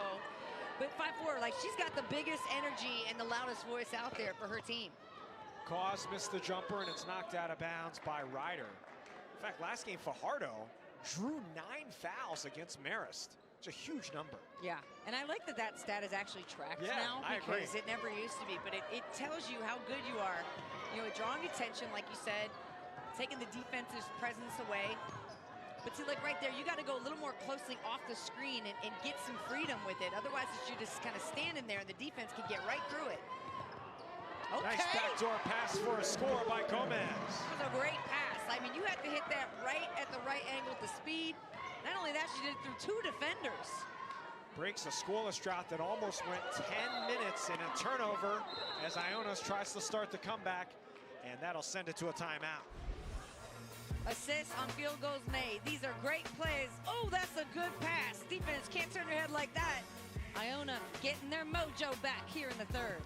but 5'4", like, she's got the biggest energy and the loudest voice out there for her team. Cause missed the jumper and it's knocked out of bounds by Ryder. In fact, last game Fajardo drew 9 fouls against Marist. It's a huge number. Yeah, and I like that that stat is actually tracked now, because it never used to be, but it tells you how good you are. You know, drawing attention, like you said, taking the defensive presence away. But see, like right there, you got to go a little more closely off the screen and get some freedom with it. Otherwise, you're just kind of standing there and the defense can get right through it. Okay. Nice backdoor pass for a score by Gomez. It was a great pass. I mean, you have to hit that right at the right angle with the speed. Not only that, she did it through 2 defenders. Breaks a scoreless drought that almost went 10 minutes in a turnover as Iona tries to start the comeback, and that'll send it to a timeout. Assists on field goals made. These are great plays. Oh, that's a good pass. Defense can't turn their head like that. Iona getting their mojo back here in the third.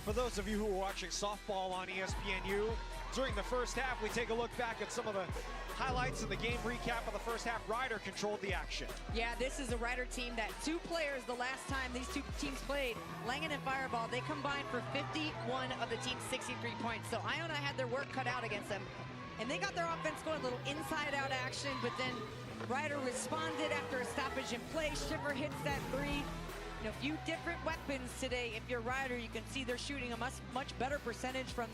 For those of you who are watching softball on ESPNU, during the first half, we take a look back at some of the highlights of the game recap of the first half. Ryder controlled the action. Yeah, this is a Ryder team that two players the last time these two teams played, Langen and Fireball, they combined for 51 of the team's 63 points. So Iona had their work cut out against them. And they got their offense going, a little inside-out action, but then Ryder responded after a stoppage in play. Schiffer hits that three. You know, a few different weapons today. If you're Ryder, you can see they're shooting a much better percentage from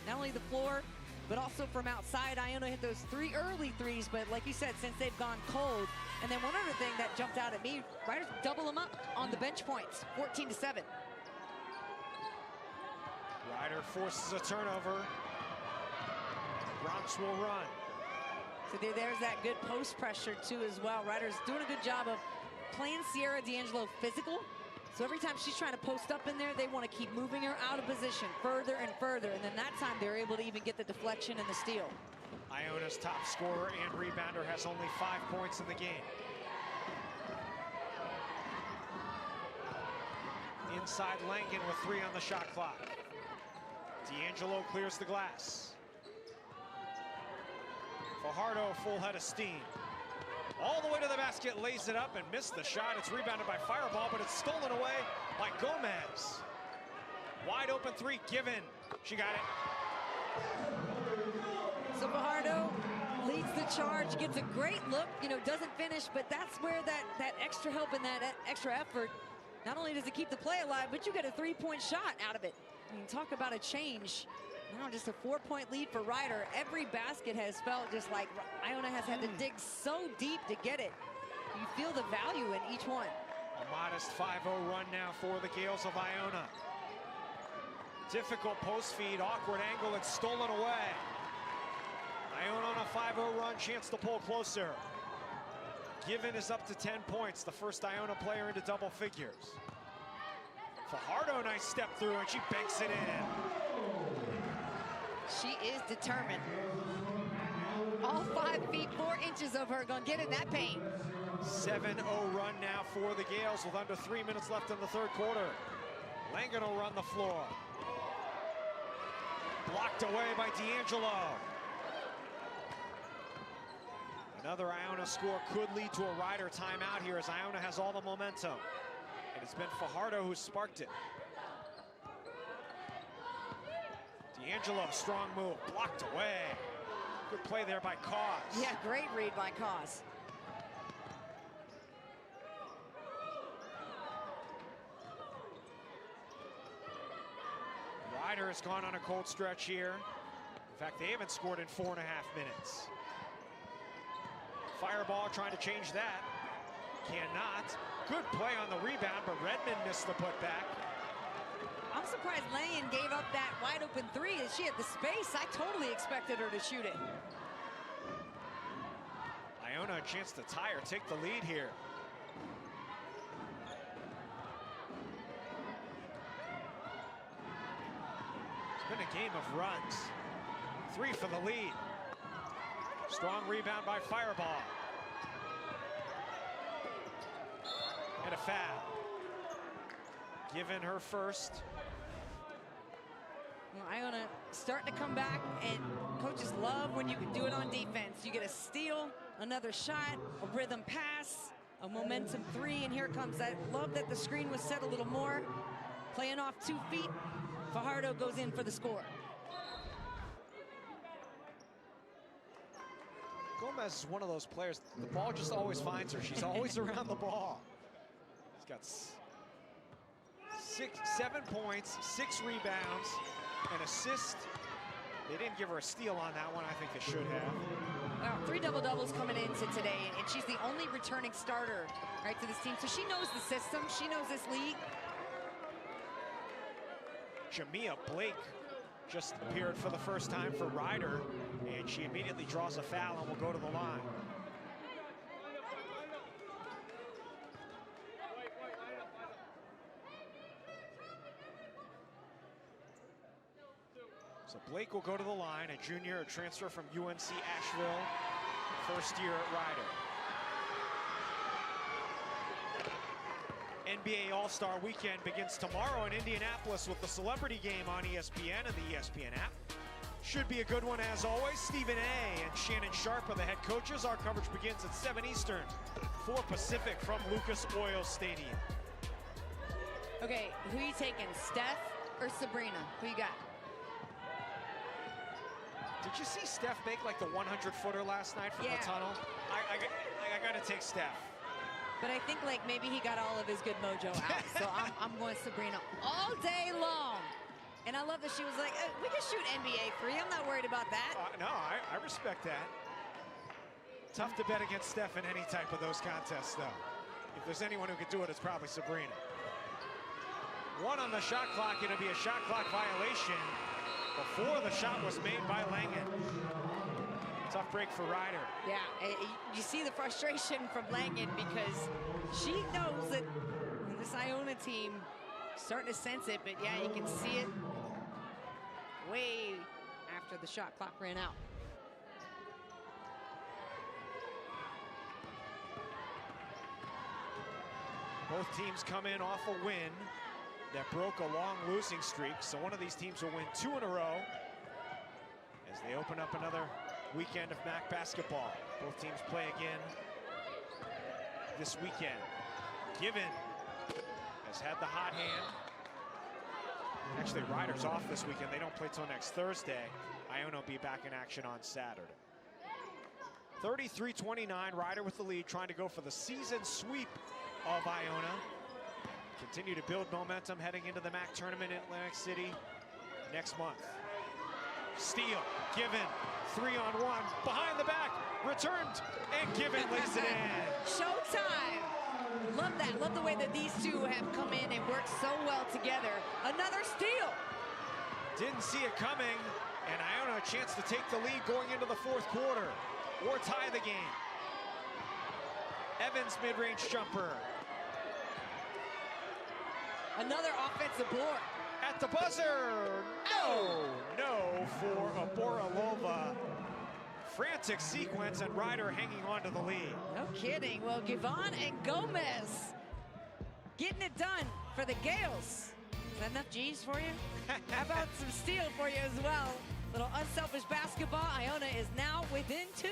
not only the floor, but also from outside. Iona hit those three early threes, but like you said, since they've gone cold. And then one other thing that jumped out at me, Ryder's double them up on the bench points, 14-7. Ryder forces a turnover. Bronx will run. So there's that good post pressure too as well. Ryder's doing a good job of playing Sierra D'Angelo physical. So every time she's trying to post up in there, they want to keep moving her out of position further and further. And then that time they're able to even get the deflection and the steal. Iona's top scorer and rebounder has only 5 points in the game. Inside Langen with 3 on the shot clock. D'Angelo clears the glass. Fajardo, full head of steam. All the way to the basket, lays it up and missed the shot. It's rebounded by Fireball, but it's stolen away by Gomez. Wide open three given. She got it. So Fajardo leads the charge, gets a great look, you know, doesn't finish, but that's where that extra help and that extra effort, not only does it keep the play alive, but you get a three-point shot out of it. I mean, talk about a change. Now just a 4-point lead for Ryder. Every basket has felt just like Iona has had to dig so deep to get it. You feel the value in each one. A modest 5-0 run now for the Gales of Iona. Difficult post feed, awkward angle, it's stolen away. Iona on a 5-0 run, chance to pull closer. Given is up to 10 points, the first Iona player into double figures. Fajardo, nice step through, and she banks it in. She is determined. All 5 feet 4 inches of her gonna get in that paint. 7-0 run now for the Gales with under 3 minutes left in the third quarter. Langen will run the floor. Blocked away by D'Angelo. Another Iona score could lead to a Ryder timeout here as Iona has all the momentum. And it's been Fajardo who sparked it. D'Angelo, strong move, blocked away. Good play there by Cause. Yeah, great read by Cause. Ryder has gone on a cold stretch here. In fact, they haven't scored in 4.5 minutes. Fireball trying to change that. Cannot. Good play on the rebound, but Redmond missed the putback. I'm surprised Langen gave up that wide open three as she had the space. I totally expected her to shoot it. Iona a chance to tie or take the lead here. It's been a game of runs. 3 for the lead. Strong rebound by Fireball. And a foul. Given her first. Well, Iona starting to come back, and coaches love when you can do it on defense. You get a steal, another shot, a rhythm pass, a momentum three, and here comes that. Love that the screen was set a little more. Playing off 2 feet, Fajardo goes in for the score. Gomez is one of those players, the ball just always finds her. She's always around the ball. She's got 7 points, 6 rebounds, an assist. They didn't give her a steal on that one. I think they should have. Well, 3 double-doubles coming into today, and she's the only returning starter, right, to this team. So she knows the system. She knows this league. Jamia Blake just appeared for the first time for Ryder, and she immediately draws a foul and will go to the line. So Blake will go to the line, a junior, a transfer from UNC Asheville, first year at Ryder. NBA All-Star Weekend begins tomorrow in Indianapolis with the Celebrity Game on ESPN and the ESPN app. Should be a good one as always. Stephen A. and Shannon Sharp are the head coaches. Our coverage begins at 7 Eastern, 4 Pacific from Lucas Oil Stadium. Okay, who you taking, Steph or Sabrina? Who you got? Did you see Steph make like the 100-footer last night from the tunnel? I got to take Steph. But I think like maybe he got all of his good mojo out. So I'm going Sabrina all day long. And I love that she was like, we can shoot NBA free. I'm not worried about that. No, I respect that. Tough to bet against Steph in any type of those contests, though. If there's anyone who could do it, it's probably Sabrina. 1 on the shot clock. It'll be a shot clock violation before the shot was made by Langen. Tough break for Ryder. Yeah, you see the frustration from Langen because she knows that this Iona team is starting to sense it, but yeah, you can see it way after the shot clock ran out. Both teams come in off a win that broke a long losing streak, so one of these teams will win 2 in a row as they open up another weekend of MAC basketball. Both teams play again this weekend. Given has had the hot hand. Actually, Ryder's off this weekend. They don't play till next Thursday. Iona will be back in action on Saturday. 33-29, Ryder with the lead, trying to go for the season sweep of Iona. Continue to build momentum heading into the MAC tournament in Atlantic City next month. Steal, Given, 3-on-1, behind the back, returned, and Given lays it in. Showtime. Love that. Love the way that these two have come in and worked so well together. Another steal. Didn't see it coming, and Iona a chance to take the lead going into the 4th quarter or tie the game. Evans mid-range jumper. Another offensive board. At the buzzer. No for Aboralova. Frantic sequence and Ryder hanging on to the lead. No kidding. Well, Givon and Gomez getting it done for the Gales. Is that enough G's for you? How about some steal for you as well? Little unselfish basketball. Iona is now within 2.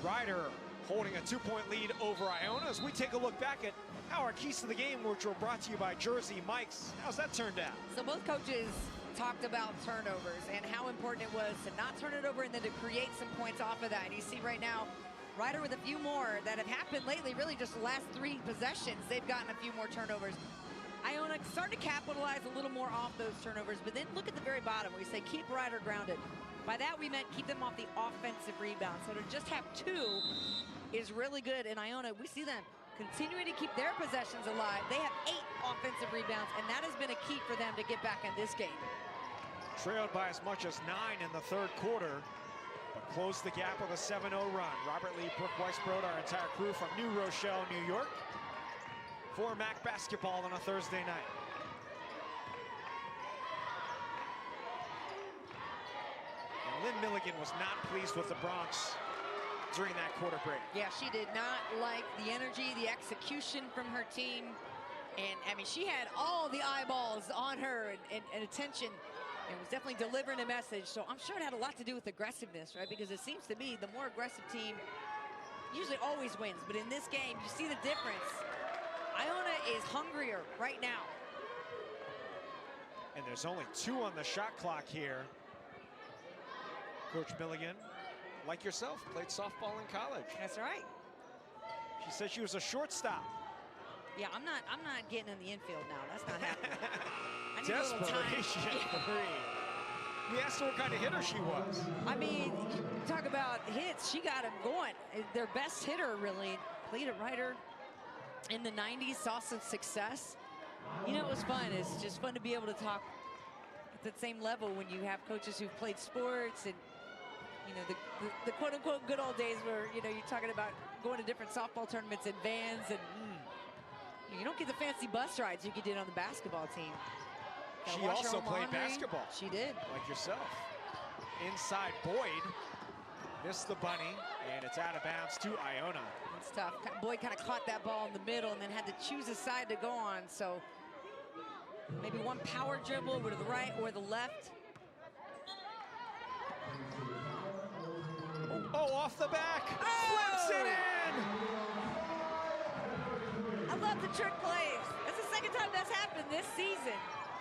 Ryder holding a 2-point lead over Iona as we take a look back at our keys to the game, which were brought to you by Jersey Mike's. How's that turned out? So both coaches talked about turnovers and how important it was to not turn it over and then to create some points off of that. And you see right now, Ryder with a few more that have happened lately, really just the last 3 possessions, they've gotten a few more turnovers. Iona starting to capitalize a little more off those turnovers, but then look at the very bottom where we say keep Ryder grounded. By that we meant keep them off the offensive rebound. So to just have 2 is really good. In Iona, we see them continuing to keep their possessions alive. They have 8 offensive rebounds, and that has been a key for them to get back in this game. Trailed by as much as 9 in the 3rd quarter, but closed the gap with a 7-0 run. Robert Lee, Brooke Weisbrod, our entire crew from New Rochelle, New York, for MAC basketball on a Thursday night. And Lynn Milligan was not pleased with the Bronx during that quarter break. Yeah, she did not like the energy, the execution from her team. And, I mean, she had all the eyeballs on her and attention, and was definitely delivering a message. So I'm sure it had a lot to do with aggressiveness, right? Because it seems to me the more aggressive team usually always wins. But in this game, you see the difference. Iona is hungrier right now. And there's only 2 on the shot clock here. Coach Milligan, like yourself, played softball in college. That's right. She said she was a shortstop. Yeah, I'm not getting in the infield now. That's not happening. I need a little time. Desperation free. We asked her what kind of hitter she was. I mean, you talk about hits. She got them going. Their best hitter, really. Played at Ryder in the 90s, saw some success. You know, it was fun. It's just fun to be able to talk at that same level when you have coaches who've played sports and, you know, the quote-unquote good old days where, you know, you're talking about going to different softball tournaments in vans, and you don't get the fancy bus rides you could get on the basketball team. She also played basketball. She did. Like yourself. Inside Boyd. Missed the bunny, and it's out of bounds to Iona. It's tough. Boyd kind of caught that ball in the middle and then had to choose a side to go on. So maybe one power dribble over to the right or the left. Oh, off the back. Oh! Flips it in. I love the trick plays. That's the 2nd time that's happened this season.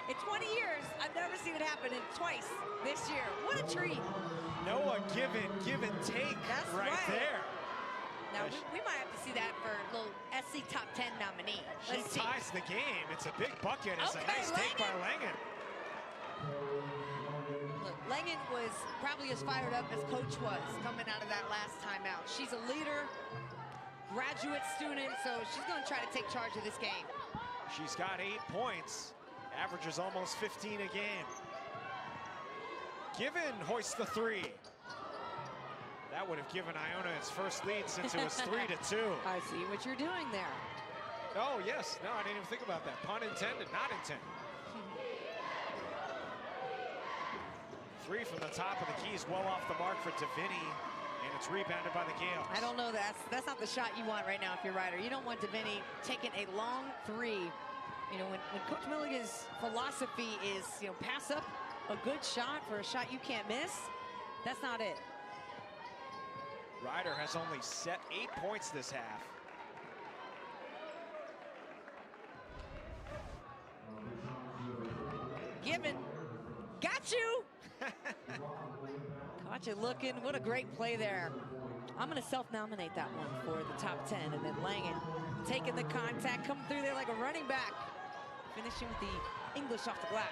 In 20 years, I've never seen it happen, and twice this year. What a treat. Noah give and take. That's right there. Now, we might have to see that for a little SC Top 10 nominee. She ties the game. It's a big bucket. It's a nice take by Langen. Look, Langen was probably as fired up as Coach was coming out of that last timeout. She's a leader, graduate student, so she's going to try to take charge of this game. She's got 8 points. Averages almost 15 a game. Given hoists the 3. That would have given Iona its first lead since it was 3-2. I see what you're doing there. Oh, yes. No, I didn't even think about that. Pun intended, not intended. 3 from the top of the keys, well off the mark for Davini, and it's rebounded by the Gales. I don't know. That's not the shot you want right now if you're Ryder. You don't want Davini taking a long 3. You know, when Coach Milligan's philosophy is, you know, pass up a good shot for a shot you can't miss, that's not it. Ryder has only set 8 points this half. Given, got you. Caught you looking. What a great play there. I'm going to self-nominate that one for the top 10, and then Langen taking the contact, coming through there like a running back, finishing with the English off the glass.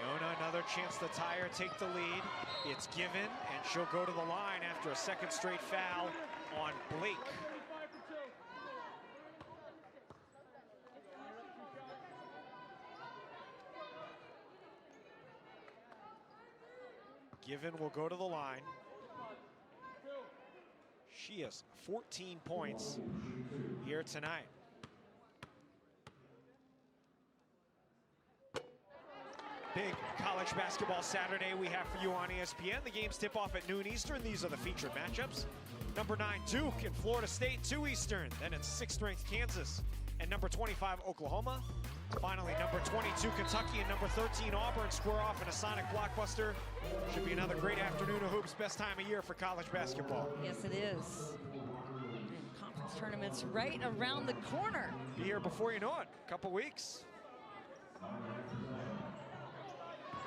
Iona, another chance to tie or take the lead. It's given, and she'll go to the line after a 2nd straight foul on Blake. Given will go to the line. She has 14 points here tonight. Big college basketball Saturday we have for you on ESPN. The games tip off at noon Eastern. These are the featured matchups. Number 9 Duke and Florida State, 2 Eastern. Then it's 6th ranked Kansas and number 25, Oklahoma. Finally, number 22, Kentucky, and number 13, Auburn square off in a Sonic blockbuster. Should be another great afternoon of hoops. Best time of year for college basketball. Yes, it is. And conference tournaments right around the corner. Be here before you know it. Couple weeks.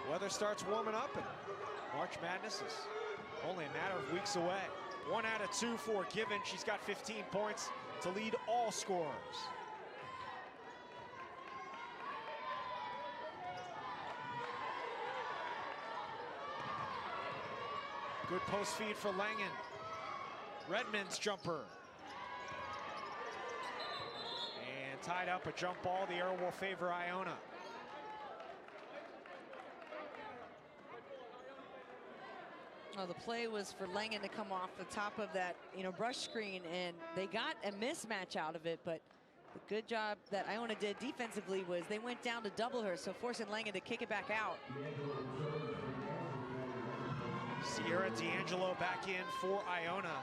Weather starts warming up, and March Madness is only a matter of weeks away. 1 out of 2 for Given. She's got 15 points to lead all scorers. Good post feed for Langen. Redmond's jumper. And tied up, a jump ball. The arrow will favor Iona. Oh, the play was for Langen to come off the top of that, brush screen, and they got a mismatch out of it, but the good job that Iona did defensively was they went down to double her, so forcing Langen to kick it back out. Sierra D'Angelo back in for Iona.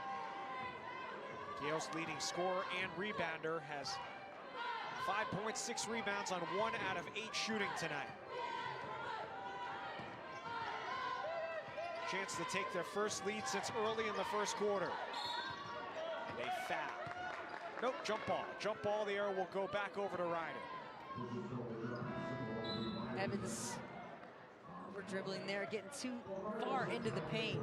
Gale's leading scorer and rebounder, has 5.6 rebounds on 1 out of 8 shooting tonight. Chance to take their first lead since early in the first quarter. And a foul. Nope, jump ball. Jump ball, the arrow will go back over to Ryder. Evans over dribbling there, getting too far into the paint.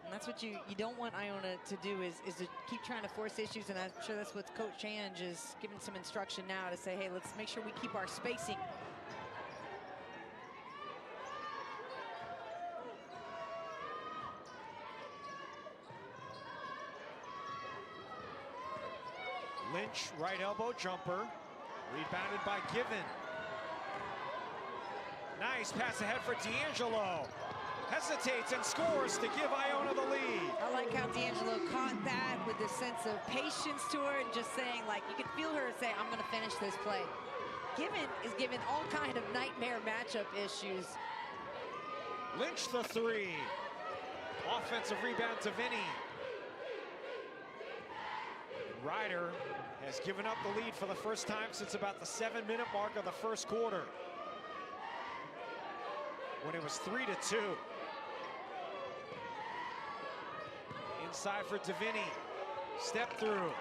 And that's what you don't want Iona to do, is to keep trying to force issues, and I'm sure that's what Coach Change is giving some instruction now to say, hey, let's make sure we keep our spacing. Lynch, right elbow jumper, rebounded by Given. Nice pass ahead for D'Angelo. Hesitates and scores to give Iona the lead. I like how D'Angelo caught that with a sense of patience to her and just saying, like, you could feel her say, I'm going to finish this play. Given is given all kind of nightmare matchup issues. Lynch the three. Offensive rebound to Vinny. Ryder has given up the lead for the first time since about the 7-minute mark of the first quarter, when it was 3-2. Inside for Davini. Step through.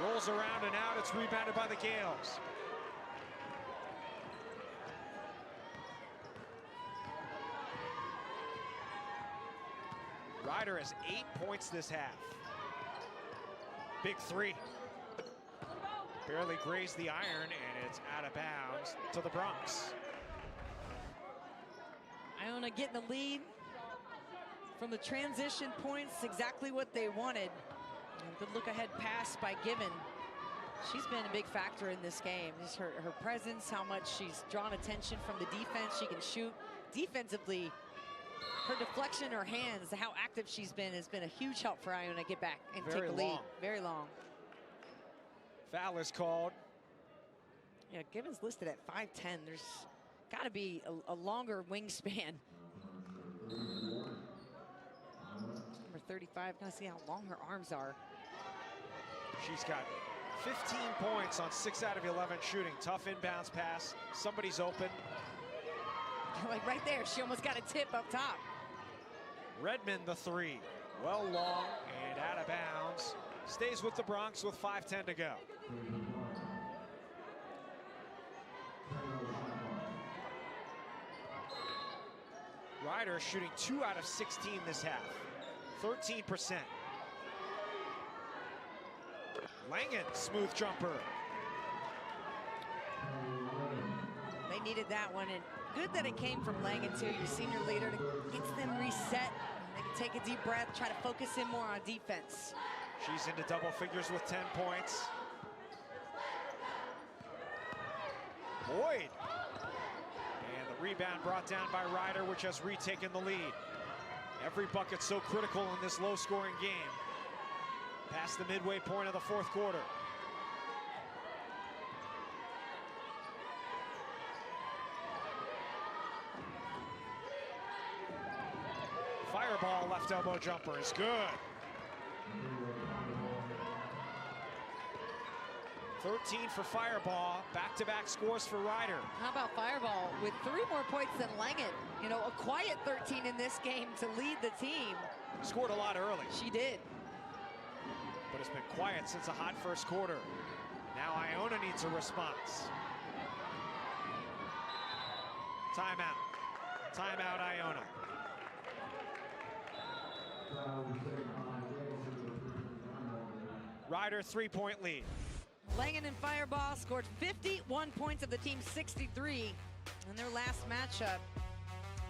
Rolls around and out. It's rebounded by the Gales. Ryder has 8 points this half. Big three. Barely grazed the iron, and it's out of bounds to the Bronx. Iona getting the lead from the transition points, exactly what they wanted. And good look ahead pass by Given. She's been a big factor in this game. Just her presence, how much she's drawn attention from the defense. She can shoot defensively. Her deflection, her hands, how active she's been has been a huge help for Iona get back and take the lead. Very long. Foul is called. Yeah, Given's listed at 5'10". There's got to be a longer wingspan. Number 35, gonna see how long her arms are. She's got 15 points on 6 out of 11 shooting. Tough inbounds pass. Somebody's open. Like right there, she almost got a tip up top. Redmond the three. Well long and out of bounds. Stays with the Bronx with 5:10 to go. Ryder shooting 2 out of 16 this half. 13%. Langen, smooth jumper. They needed that one, and good that it came from Langen too, your senior leader, to get them reset. They can take a deep breath, try to focus in more on defense. She's into double figures with 10 points. Boyd. And the rebound brought down by Ryder, which has retaken the lead. Every bucket so critical in this low-scoring game. Past the midway point of the fourth quarter. Fireball left elbow jumper is good. 13 for Fireball. Back-to-back scores for Ryder. How about Fireball with 3 more points than Langen? You know, a quiet 13 in this game to lead the team. Scored a lot early. She did. But it's been quiet since a hot first quarter. Now Iona needs a response. Timeout. Timeout, Iona. Ryder 3-point lead. Langen and Fireball scored 51 points of the team's 63 in their last matchup.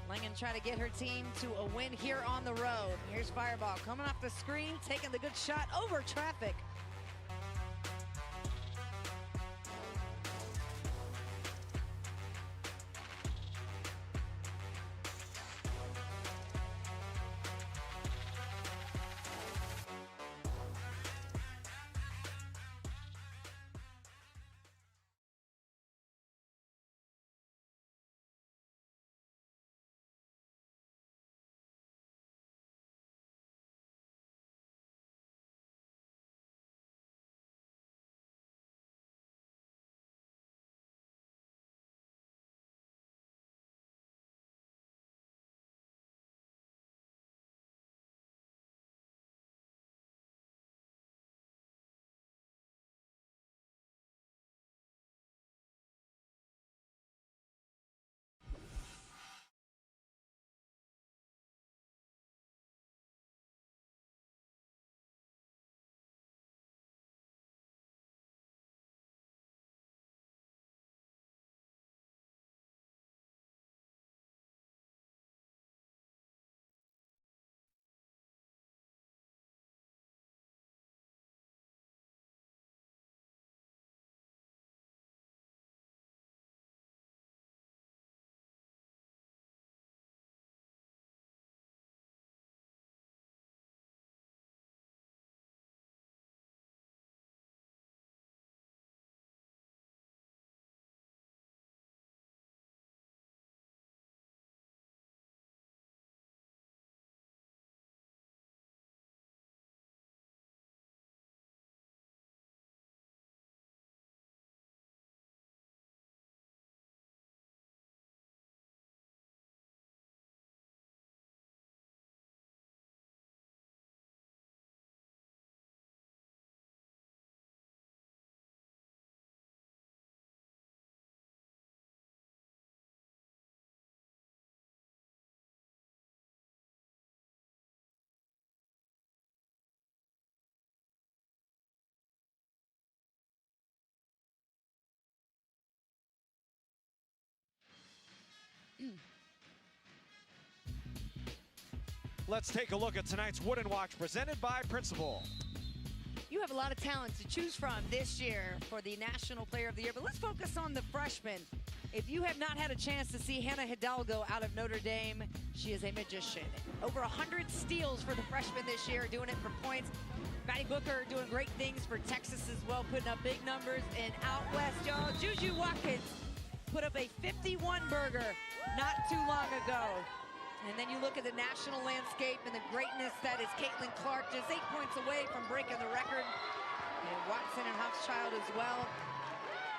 Langen trying to get her team to a win here on the road. Here's Fireball coming off the screen, taking the good shot over traffic. Let's take a look at tonight's Wooden Watch presented by Principal. You have a lot of talent to choose from this year for the National Player of the Year, but let's focus on the freshmen. If you have not had a chance to see Hannah Hidalgo out of Notre Dame, she is a magician. Over 100 steals for the freshmen this year, doing it for points. Maddie Booker doing great things for Texas as well, putting up big numbers. And out west, y'all, Juju Watkins put up a 51 burger not too long ago. And then you look at the national landscape and the greatness that is Caitlin Clark, just 8 points away from breaking the record. And Watson and Hochschild as well.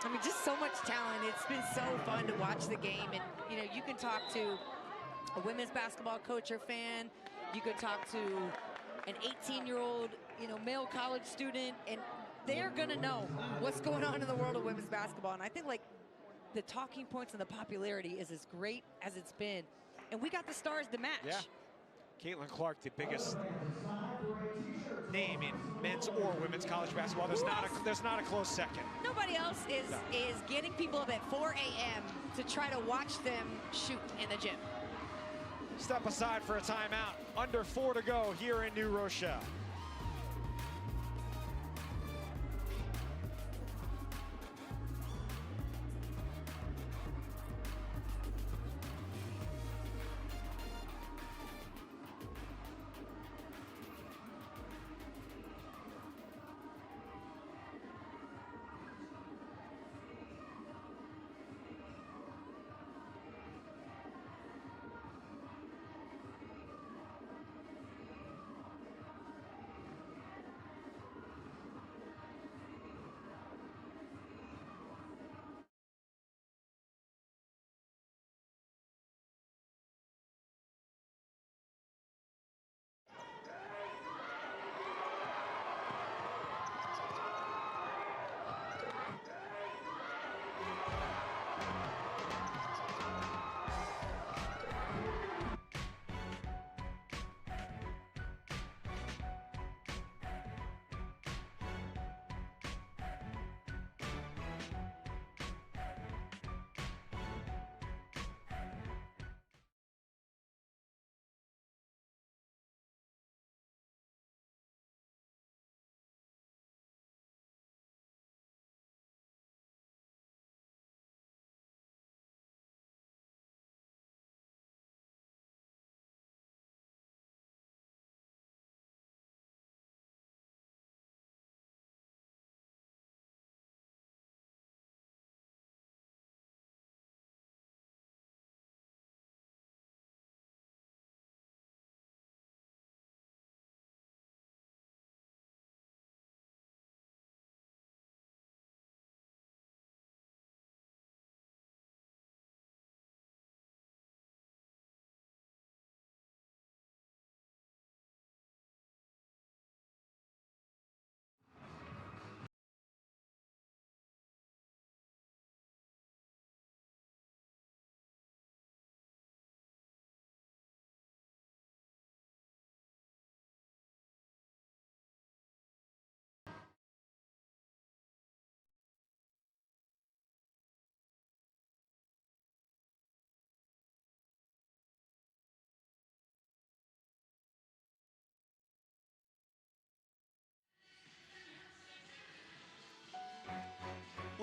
I mean, just so much talent. It's been so fun to watch the game. And, you know, you can talk to a women's basketball coach or fan. You could talk to an 18-year-old, you know, male college student, and they're going to know what's going on in the world of women's basketball. And I think, like, the talking points and the popularity is as great as it's been. And we got the stars to match. Yeah. Caitlin Clark, the biggest name in men's or women's college basketball. There's not a close second. Nobody else is getting people up at 4 a.m. to try to watch them shoot in the gym. Step aside for a timeout. Under 4 to go here in New Rochelle.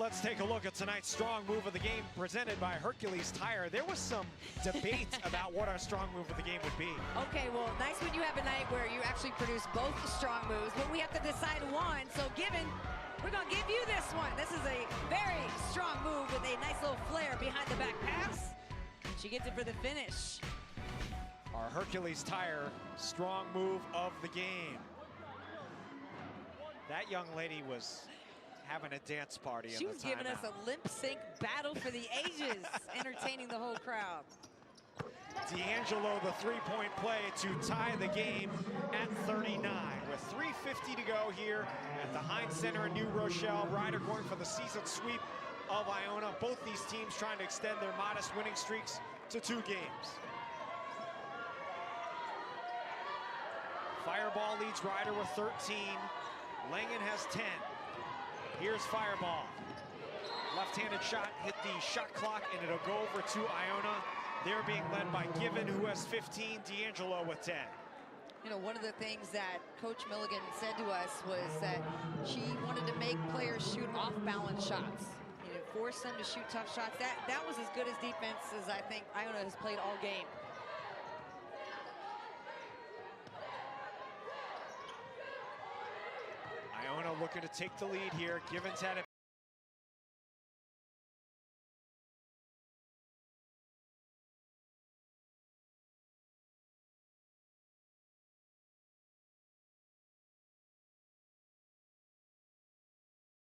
let's take a look at tonight's strong move of the game presented by Hercules Tire. There was some debate about what our strong move of the game would be. Okay, well, nice when you have a night where you actually produce both strong moves, but we have to decide one. So given, we're gonna give you this one. This is a very strong move with a nice little flare behind the back pass. She gets it for the finish. Our Hercules Tire strong move of the game. That young lady was having a dance party. She was giving us a lip sync battle for the ages, entertaining the whole crowd. D'Angelo, the three-point play to tie the game at 39. With 3:50 to go here at the Heinz Center in New Rochelle. Ryder going for the season sweep of Iona. Both these teams trying to extend their modest winning streaks to 2 games. Fireball leads Ryder with 13. Langen has 10. Here's Fireball. Left-handed shot hit the shot clock, and it'll go over to Iona. They're being led by Given, who has 15, D'Angelo with 10. You know, one of the things that Coach Milligan said to us was that she wanted to make players shoot off-balance shots. You know, force them to shoot tough shots. That was as good as defense as I think Iona has played all game. Iona looking to take the lead here. Given's had it.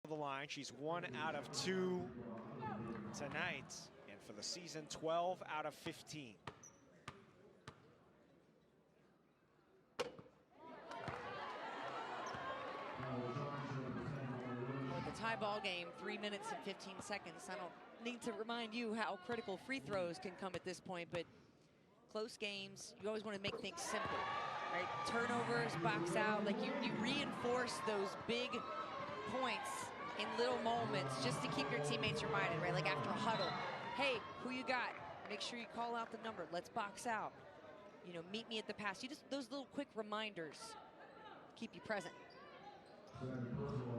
The line. She's 1 out of 2 tonight, and for the season, 12 out of 15. The tie ball game, 3 minutes and 15 seconds. I don't need to remind you how critical free throws can come at this point, but close games, you always want to make things simple, right? Turnovers, box out, like you reinforce those big points in little moments just to keep your teammates reminded, right? Like after a huddle, hey, who you got? Make sure you call out the number. Let's box out. You know, meet me at the pass. You just, those little quick reminders keep you present.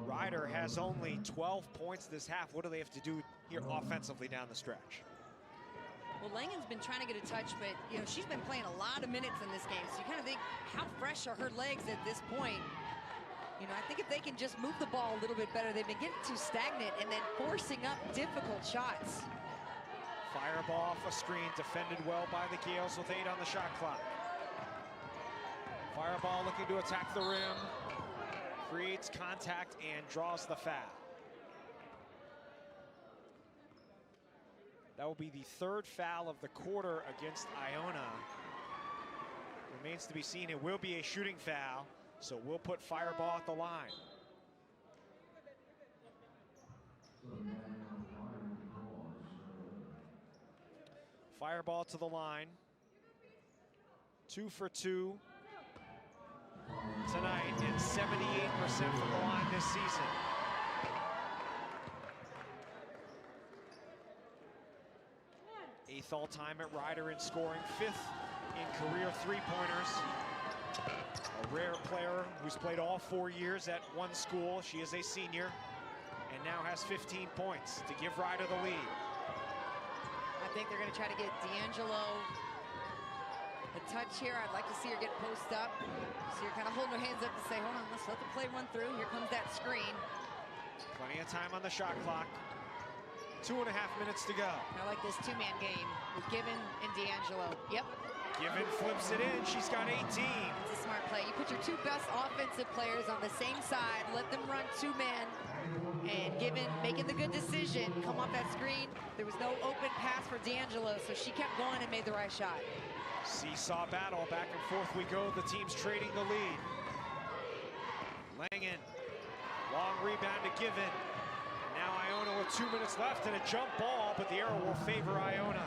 Ryder has only 12 points this half. What do they have to do here offensively down the stretch? Well, Langen's been trying to get a touch, but, you know, she's been playing a lot of minutes in this game. So you kind of think, how fresh are her legs at this point? You know, I think if they can just move the ball a little bit better, they've been getting too stagnant and then forcing up difficult shots. Fireball off a screen, defended well by the Gales with 8 on the shot clock. Fireball looking to attack the rim. Creates contact and draws the foul. That will be the 3rd foul of the quarter against Iona. Remains to be seen. It will be a shooting foul, so we'll put Fireball at the line. Fireball to the line. 2 for 2. Tonight, and 78% from the line this season. Eighth all-time at Ryder in scoring, 5th in career three-pointers. A rare player who's played all 4 years at one school. She is a senior and now has 15 points to give Ryder the lead. I think they're going to try to get D'Angelo a touch here. I'd like to see her get post up. See her kind of holding her hands up to say, hold on, let's let the play run through. Here comes that screen. Plenty of time on the shot clock. 2.5 minutes to go. I like this 2-man game with Given and D'Angelo. Yep. Given flips it in. She's got 18. It's a smart play. You put your 2 best offensive players on the same side, let them run 2-man, and Given making the good decision. Come off that screen. There was no open pass for D'Angelo, so she kept going and made the right shot. Seesaw battle, back and forth we go. The team's trading the lead. Langen, long rebound to Given. Now Iona with 2 minutes left and a jump ball, but the arrow will favor Iona.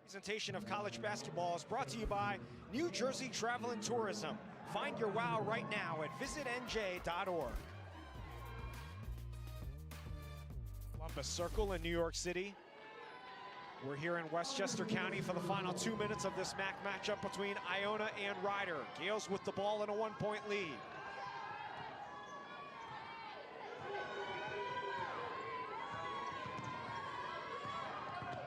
Presentation of college basketball is brought to you by New Jersey Travel and Tourism. Find your wow right now at visitnj.org. Columbus Circle in New York City. We're here in Westchester County for the final 2 minutes of this MAC matchup between Iona and Ryder. Gales with the ball in a 1-point lead.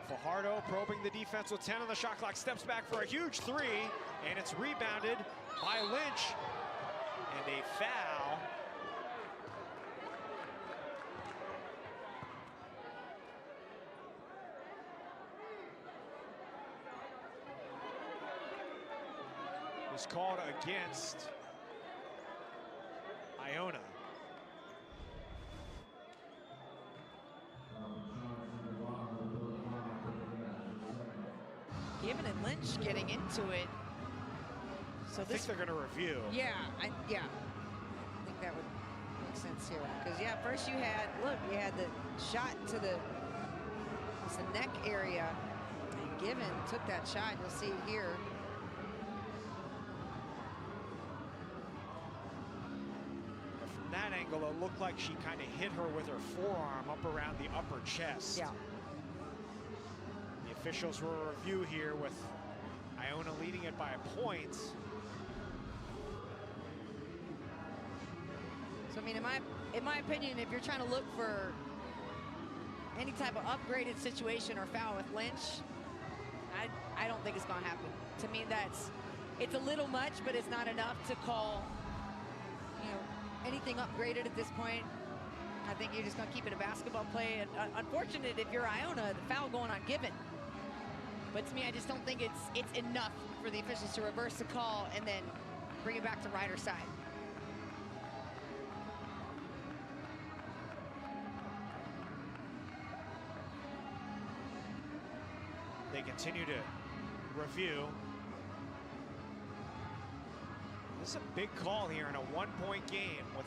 Fajardo probing the defense with 10 on the shot clock, steps back for a huge three, and it's rebounded by Lynch, and a foul. Was called against Iona. Given and Lynch getting into it. So I think they're going to review. Yeah, I think that would make sense here. Because yeah, first you had, look, you had the shot to the neck area, and Given took that shot. You'll see it here. But from that angle, it looked like she kind of hit her with her forearm up around the upper chest. Yeah. The officials will review here with Iona leading it by a point. So I mean, in my opinion, if you're trying to look for any type of upgraded situation or foul with Lynch, I don't think it's going to happen. To me, it's a little much, but it's not enough to call, anything upgraded at this point. I think you're just going to keep it a basketball play. And unfortunate if you're Iona, the foul going on Given. But to me, I just don't think it's enough for the officials to reverse the call and then bring it back to Ryder's side. They continue to review. This is a big call here in a 1-point game with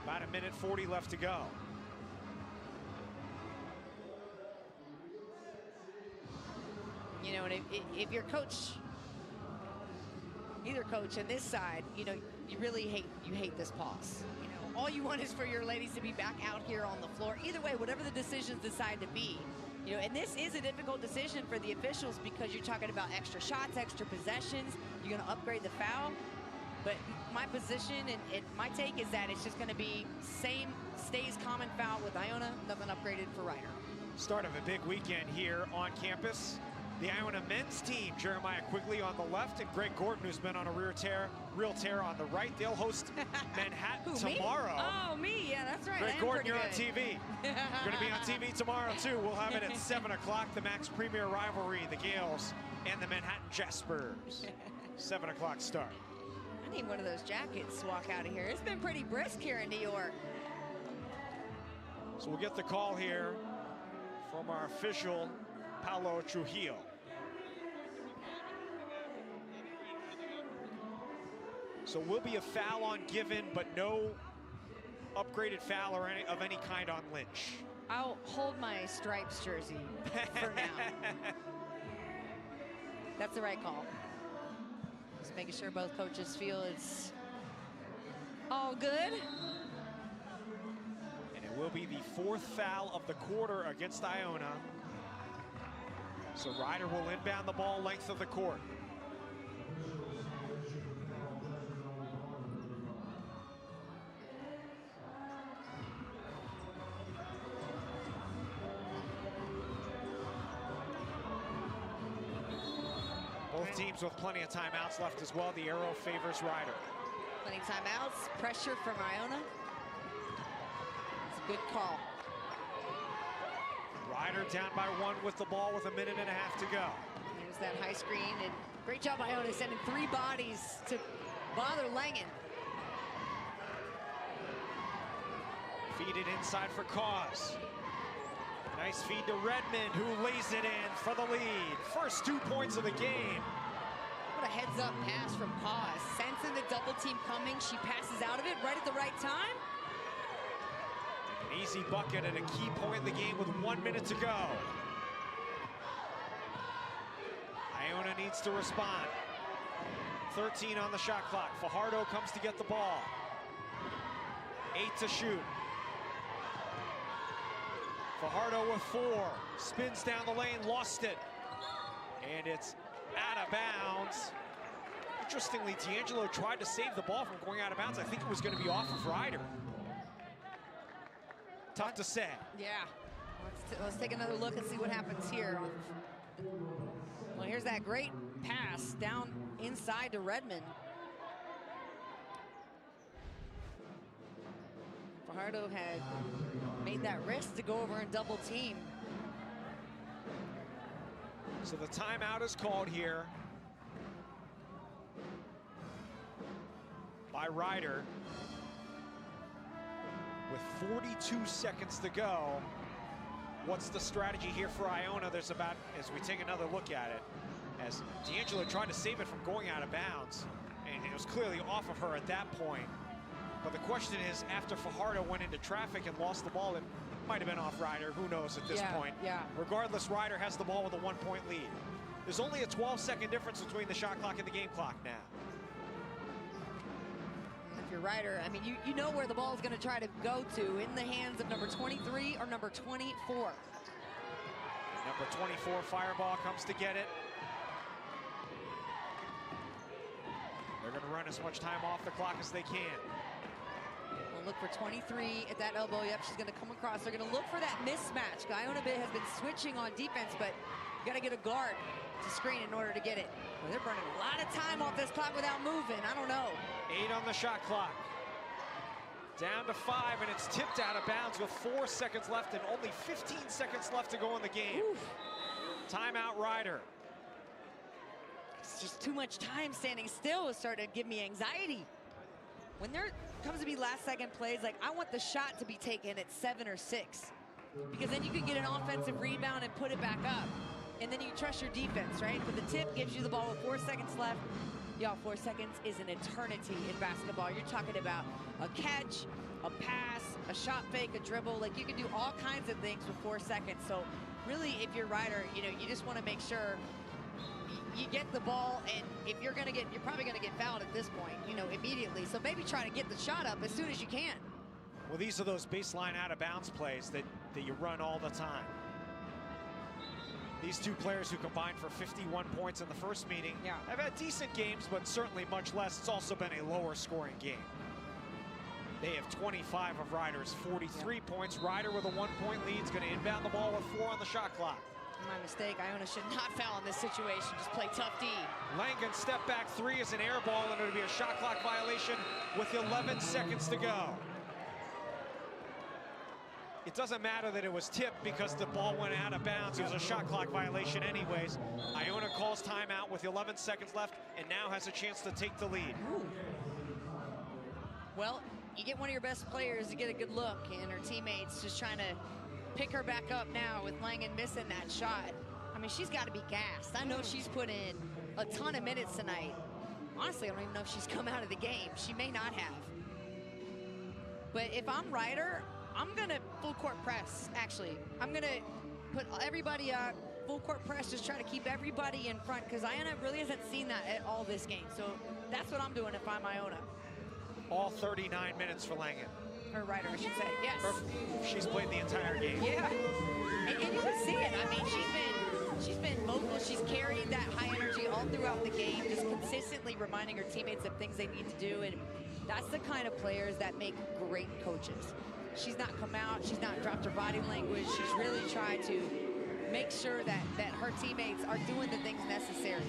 about 1:40 left to go. And if your coach, either coach on this side, you really hate this pause. All you want is for your ladies to be back out here on the floor. Either way, whatever the decisions decide to be, and this is a difficult decision for the officials because you're talking about extra shots, extra possessions. You're going to upgrade the foul. But my position and my take is that it's just going to be stays common foul with Iona, nothing upgraded for Ryder. Start of a big weekend here on campus. The Iona men's team, Jeremiah Quigley on the left and Greg Gordon, who's been on a real tear on the right. They'll host Manhattan tomorrow. Me? Oh, me, yeah, that's right. Greg Gordon, you're on TV. You're going to be on TV tomorrow, too. We'll have it at 7 o'clock, the MAC's premier rivalry, the Gales and the Manhattan Jaspers. 7 o'clock start. I need one of those jackets to walk out of here. It's been pretty brisk here in New York. So we'll get the call here from our official, Paulo Trujillo. So will be a foul on Given, but no upgraded foul or of any kind on Lynch. I'll hold my stripes jersey for now. That's the right call. Just making sure both coaches feel it's all good. And it will be the 4th foul of the quarter against Iona. So Ryder will inbound the ball length of the court. Both teams with plenty of timeouts left as well. The arrow favors Ryder. Plenty of timeouts, pressure from Iona. It's a good call. Ryder down by 1 with the ball with 1.5 minutes to go. Here's that high screen, and great job Iona sending 3 bodies to bother Langen. Feed it inside for Cause. Nice feed to Redmond, who lays it in for the lead. First 2 points of the game. What a heads-up pass from Cause. Sensing the double team coming, she passes out of it right at the right time. An easy bucket at a key point in the game with 1 minute to go. Iona needs to respond. 13 on the shot clock. Fajardo comes to get the ball. 8 to shoot. Fajardo with 4, spins down the lane, lost it. And it's out of bounds. Interestingly, D'Angelo tried to save the ball from going out of bounds. I think it was going to be off of Ryder. Tough to say. Yeah. Let's take another look and see what happens here. Well, here's that great pass down inside to Redmond. Fajardo had made that risk to go over and double team. So the timeout is called here by Ryder with 42 seconds to go. What's the strategy here for Iona? There's about, as we take another look at it, as D'Angelo tried to save it from going out of bounds, and it was clearly off of her at that point. But the question is, after Fajardo went into traffic and lost the ball, it might have been off Ryder. Who knows at this point? Yeah. Regardless, Ryder has the ball with a 1-point lead. There's only a 12-second difference between the shot clock and the game clock now. If you're Ryder, I mean, you know where the ball is going to try to go to, in the hands of number 23 or number 24. Number 24, Fireball, comes to get it. They're going to run as much time off the clock as they can. We'll look for 23 at that elbow. Yep, she's going to come across. They're going to look for that mismatch. Iona has been switching on defense, but you got to get a guard to screen in order to get it. Well, they're burning a lot of time off this clock without moving. I don't know. 8 on the shot clock. Down to 5, and it's tipped out of bounds with 4 seconds left and only 15 seconds left to go in the game. Oof. Timeout, Ryder. It's just too much time standing still. It's starting to give me anxiety. When there comes to be last-second plays, like, I want the shot to be taken at 7 or 6. Because then you can get an offensive rebound and put it back up. And then you trust your defense, right? But the tip gives you the ball with 4 seconds left. Y'all, 4 seconds is an eternity in basketball. You're talking about a catch, a pass, a shot fake, a dribble. Like, you can do all kinds of things with 4 seconds. So really, if you're Ryder, you know, you just want to make sure you get the ball, and if you're probably gonna get fouled at this point, you know, immediately. So maybe try to get the shot up as soon as you can. Well, these are those baseline out of bounds plays that you run all the time. These two players who combined for 51 points in the first meeting have had decent games, but certainly much less. It's also been a lower scoring game. They have 25 of Ryder's 43 points. Ryder with a 1-point lead is going to inbound the ball with 4 on the shot clock. My mistake. Iona should not foul in this situation. Just play tough D. Langen step back 3 is an air ball, and it'll be a shot clock violation with 11 seconds to go. It doesn't matter that it was tipped because the ball went out of bounds. It was a shot clock violation anyways. Iona calls timeout with 11 seconds left and now has a chance to take the lead. Ooh. Well, you get one of your best players to get a good look, and her teammates just trying to pick her back up now with Langen missing that shot. I mean, she's got to be gassed. I know she's put in a ton of minutes tonight. Honestly, I don't even know if she's come out of the game. She may not have. But if I'm Ryder, I'm gonna full court press, actually. I'm gonna put everybody up, full court press, just try to keep everybody in front, because Iona really hasn't seen that at all this game. So that's what I'm doing if I'm Iona. All 39 minutes for Langen. Or Ryder, I should say, yes. She's played the entire game. Yeah, and you can see it. I mean, she's been vocal. She's carried that high energy all throughout the game, just consistently reminding her teammates of things they need to do, and that's the kind of players that make great coaches. She's not come out, she's not dropped her body language. She's really tried to make sure that her teammates are doing the things necessary.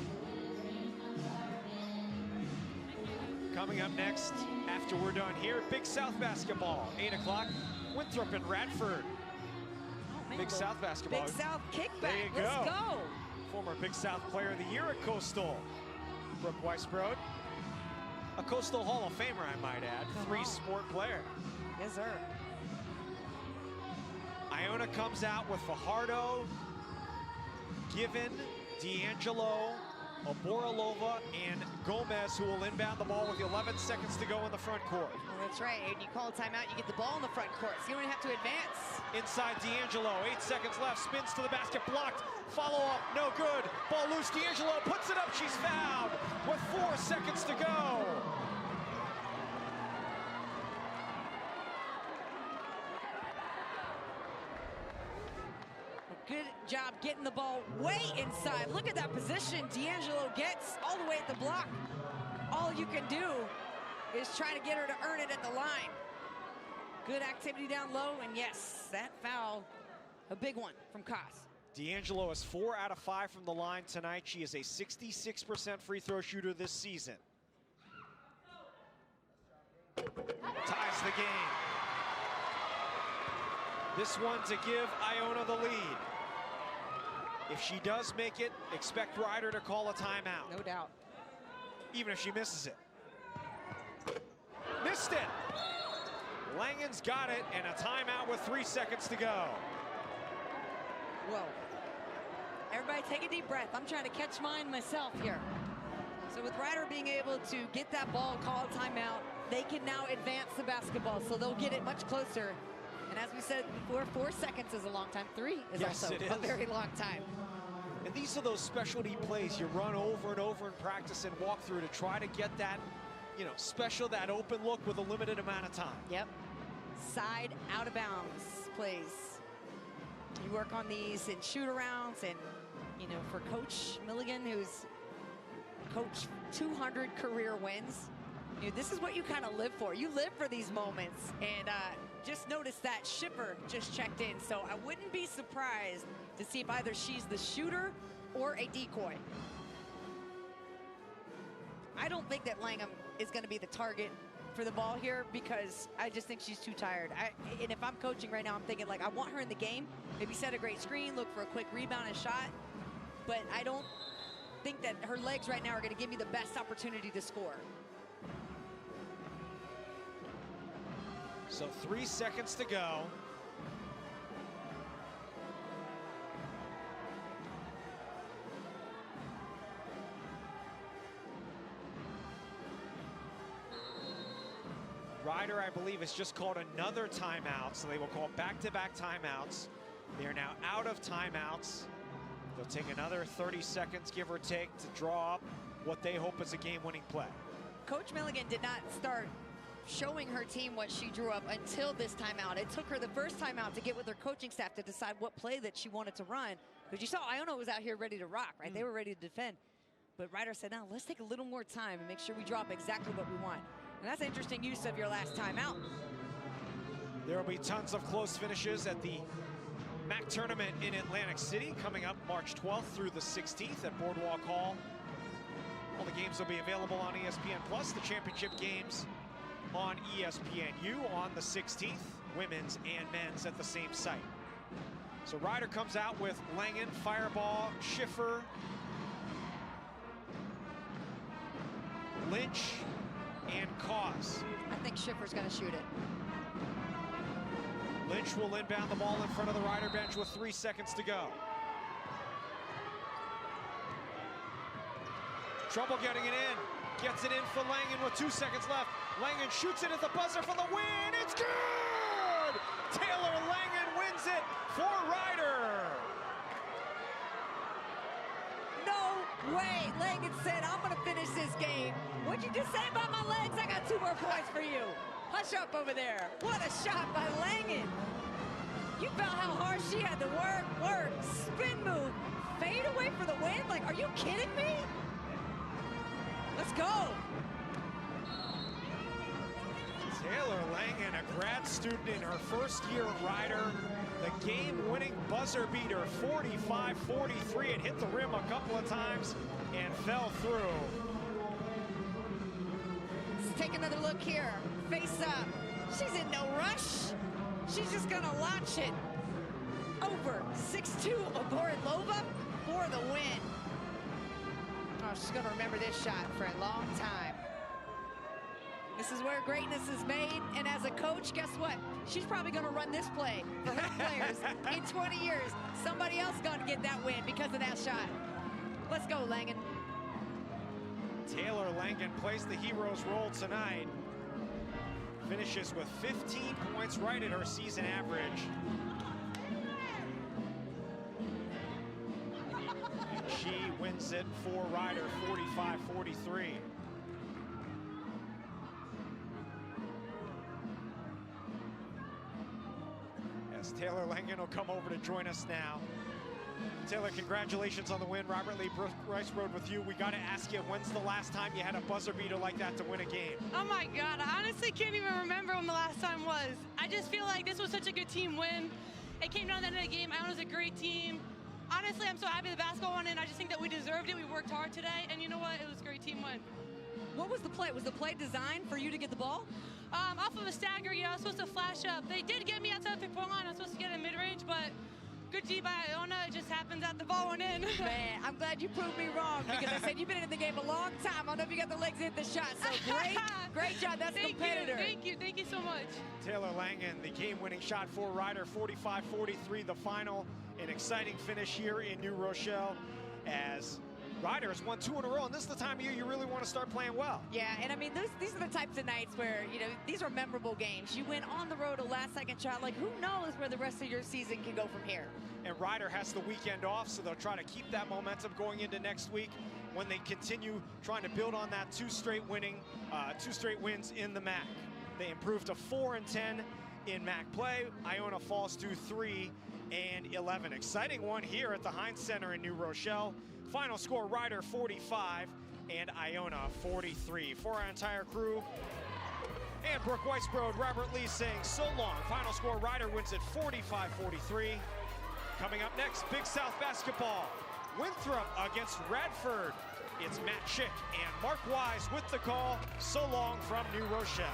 Coming up next, after we're done here, Big South basketball, 8 o'clock, Winthrop and Radford. Oh, man, Big South basketball. Big South kickback, There you let's go. Former Big South Player of the Year at Coastal, Brooke Weisbrod. A Coastal Hall of Famer, I might add, 3-sport player. Yes, sir. Iona comes out with Fajardo, Given, D'Angelo, Oborolova, and Gomez, who will inbound the ball with 11 seconds to go in the front court. Well, that's right, and you call a timeout, you get the ball in the front court, so you don't have to advance. Inside D'Angelo, 8 seconds left, spins to the basket, blocked, follow up, no good. Ball loose, D'Angelo puts it up, she's fouled with 4 seconds to go. getting the ball way inside. Look at that position D'Angelo gets all the way at the block. All you can do is try to get her to earn it at the line. Good activity down low, and yes, that foul, a big one from Koss. D'Angelo is 4 out of 5 from the line tonight. She is a 66% free throw shooter this season. Ties the game. This one to give Iona the lead. If she does make it, expect Ryder to call a timeout. No doubt. Even if she misses it. Missed it. Langen's got it, and a timeout with 3 seconds to go. Whoa. Everybody take a deep breath. I'm trying to catch mine myself here. So with Ryder being able to get that ball, call a timeout, they can now advance the basketball, so they'll get it much closer. And as we said before, 4 seconds is a long time. 3 is also a very long time. And these are those specialty plays you run over and over in practice and walk through to try to get that, you know, special, that open look with a limited amount of time. Yep. Side out of bounds plays. You work on these in shoot-arounds, and, you know, for Coach Milligan, who's coached 200 career wins, you know, this is what you kind of live for. You live for these moments. And just notice that Schiffer just checked in, so I wouldn't be surprised to see if either she's the shooter or a decoy. I don't think that Langham is going to be the target for the ball here, because I just think she's too tired. And if I'm coaching right now, I'm thinking, like, I want her in the game. Maybe set a great screen, look for a quick rebound and shot. But I don't think that her legs right now are going to give me the best opportunity to score. So 3 seconds to go. Ryder, I believe, has just called another timeout, so they will call back-to-back timeouts. They are now out of timeouts. They'll take another 30 seconds, give or take, to draw up what they hope is a game-winning play. Coach Milligan did not start showing her team what she drew up until this timeout. It took her the first timeout to get with her coaching staff to decide what play that she wanted to run. Because you saw Iona was out here ready to rock, right? They were ready to defend. But Ryder said, no, let's take a little more time and make sure we drop exactly what we want. And that's an interesting use of your last timeout. There will be tons of close finishes at the MAC tournament in Atlantic City coming up March 12th through the 16th at Boardwalk Hall. All the games will be available on ESPN+. The championship games on ESPNU on the 16th, women's and men's at the same site. So Ryder comes out with Langen, Fireball, Schiffer, Lynch, and Koss. I think Schiffer's going to shoot it. Lynch will inbound the ball in front of the Ryder bench with 3 seconds to go. Trouble getting it in. Gets it in for Langen with 2 seconds left. Langen shoots it at the buzzer for the win. It's good! Taylor Langen wins it for Ryder. No way. Langen said, I'm going to finish this game. What'd you just say about my legs? I got 2 more points for you. Hush up over there. What a shot by Langen. You felt how hard she had to work, spin move, fade away for the win? Like, are you kidding me? Let's go. Taylor Langen, a grad student in her first year at Ryder. The game-winning buzzer beater, 45-43. It hit the rim a couple of times and fell through. Let's take another look here. Face up. She's in no rush. She's just gonna launch it over 6'2" Oborilova for the win. Oh, she's gonna remember this shot for a long time. This is where greatness is made, and as a coach, guess what? She's probably gonna run this play for her players in 20 years. Somebody else gonna get that win because of that shot. Let's go, Langen. Taylor Langen plays the hero's role tonight. Finishes with 15 points, right at her season average. And she wins it for Ryder, 45-43. As Taylor Langen will come over to join us now. Taylor, congratulations on the win. Robert Lee Rice Road with you. We got to ask you, when's the last time you had a buzzer beater like that to win a game? Oh my God, I honestly can't even remember when the last time was. I just feel like this was such a good team win. It came down to the end of the game. Iona's a great team. Honestly, I'm so happy the basketball won in. I just think that we deserved it. We worked hard today, and you know what? It was a great team win. What was the play? Was the play designed for you to get the ball? Off of a stagger, you know, I was supposed to flash up. They did get me outside the 3-point line. I was supposed to get in mid-range, but good D by Iona. It just happens that the ball went in. Man, I'm glad you proved me wrong because I said you've been in the game a long time. I don't know if you got the legs to hit the shot. So great job. That's a competitor. Thank you so much. Taylor Langen, the game-winning shot for Ryder, 45-43, the final. An exciting finish here in New Rochelle as Ryder has won 2 in a row, and this is the time of year you really want to start playing well. Yeah, and I mean, these are the types of nights where, you know, these are memorable games. You win on the road a last-second shot. Like, who knows where the rest of your season can go from here? And Ryder has the weekend off, so they'll try to keep that momentum going into next week when they continue trying to build on that 2 straight wins in the MAC. They improved to 4-10 in MAC play. Iona falls to 3-11. Exciting one here at the Heinz Center in New Rochelle. Final score, Ryder 45 and Iona 43. For our entire crew and Brooke Weisbrod, Robert Lee saying so long. Final score, Ryder wins at 45-43. Coming up next, Big South basketball. Winthrop against Radford. It's Matt Schick and Mark Wise with the call. So long from New Rochelle.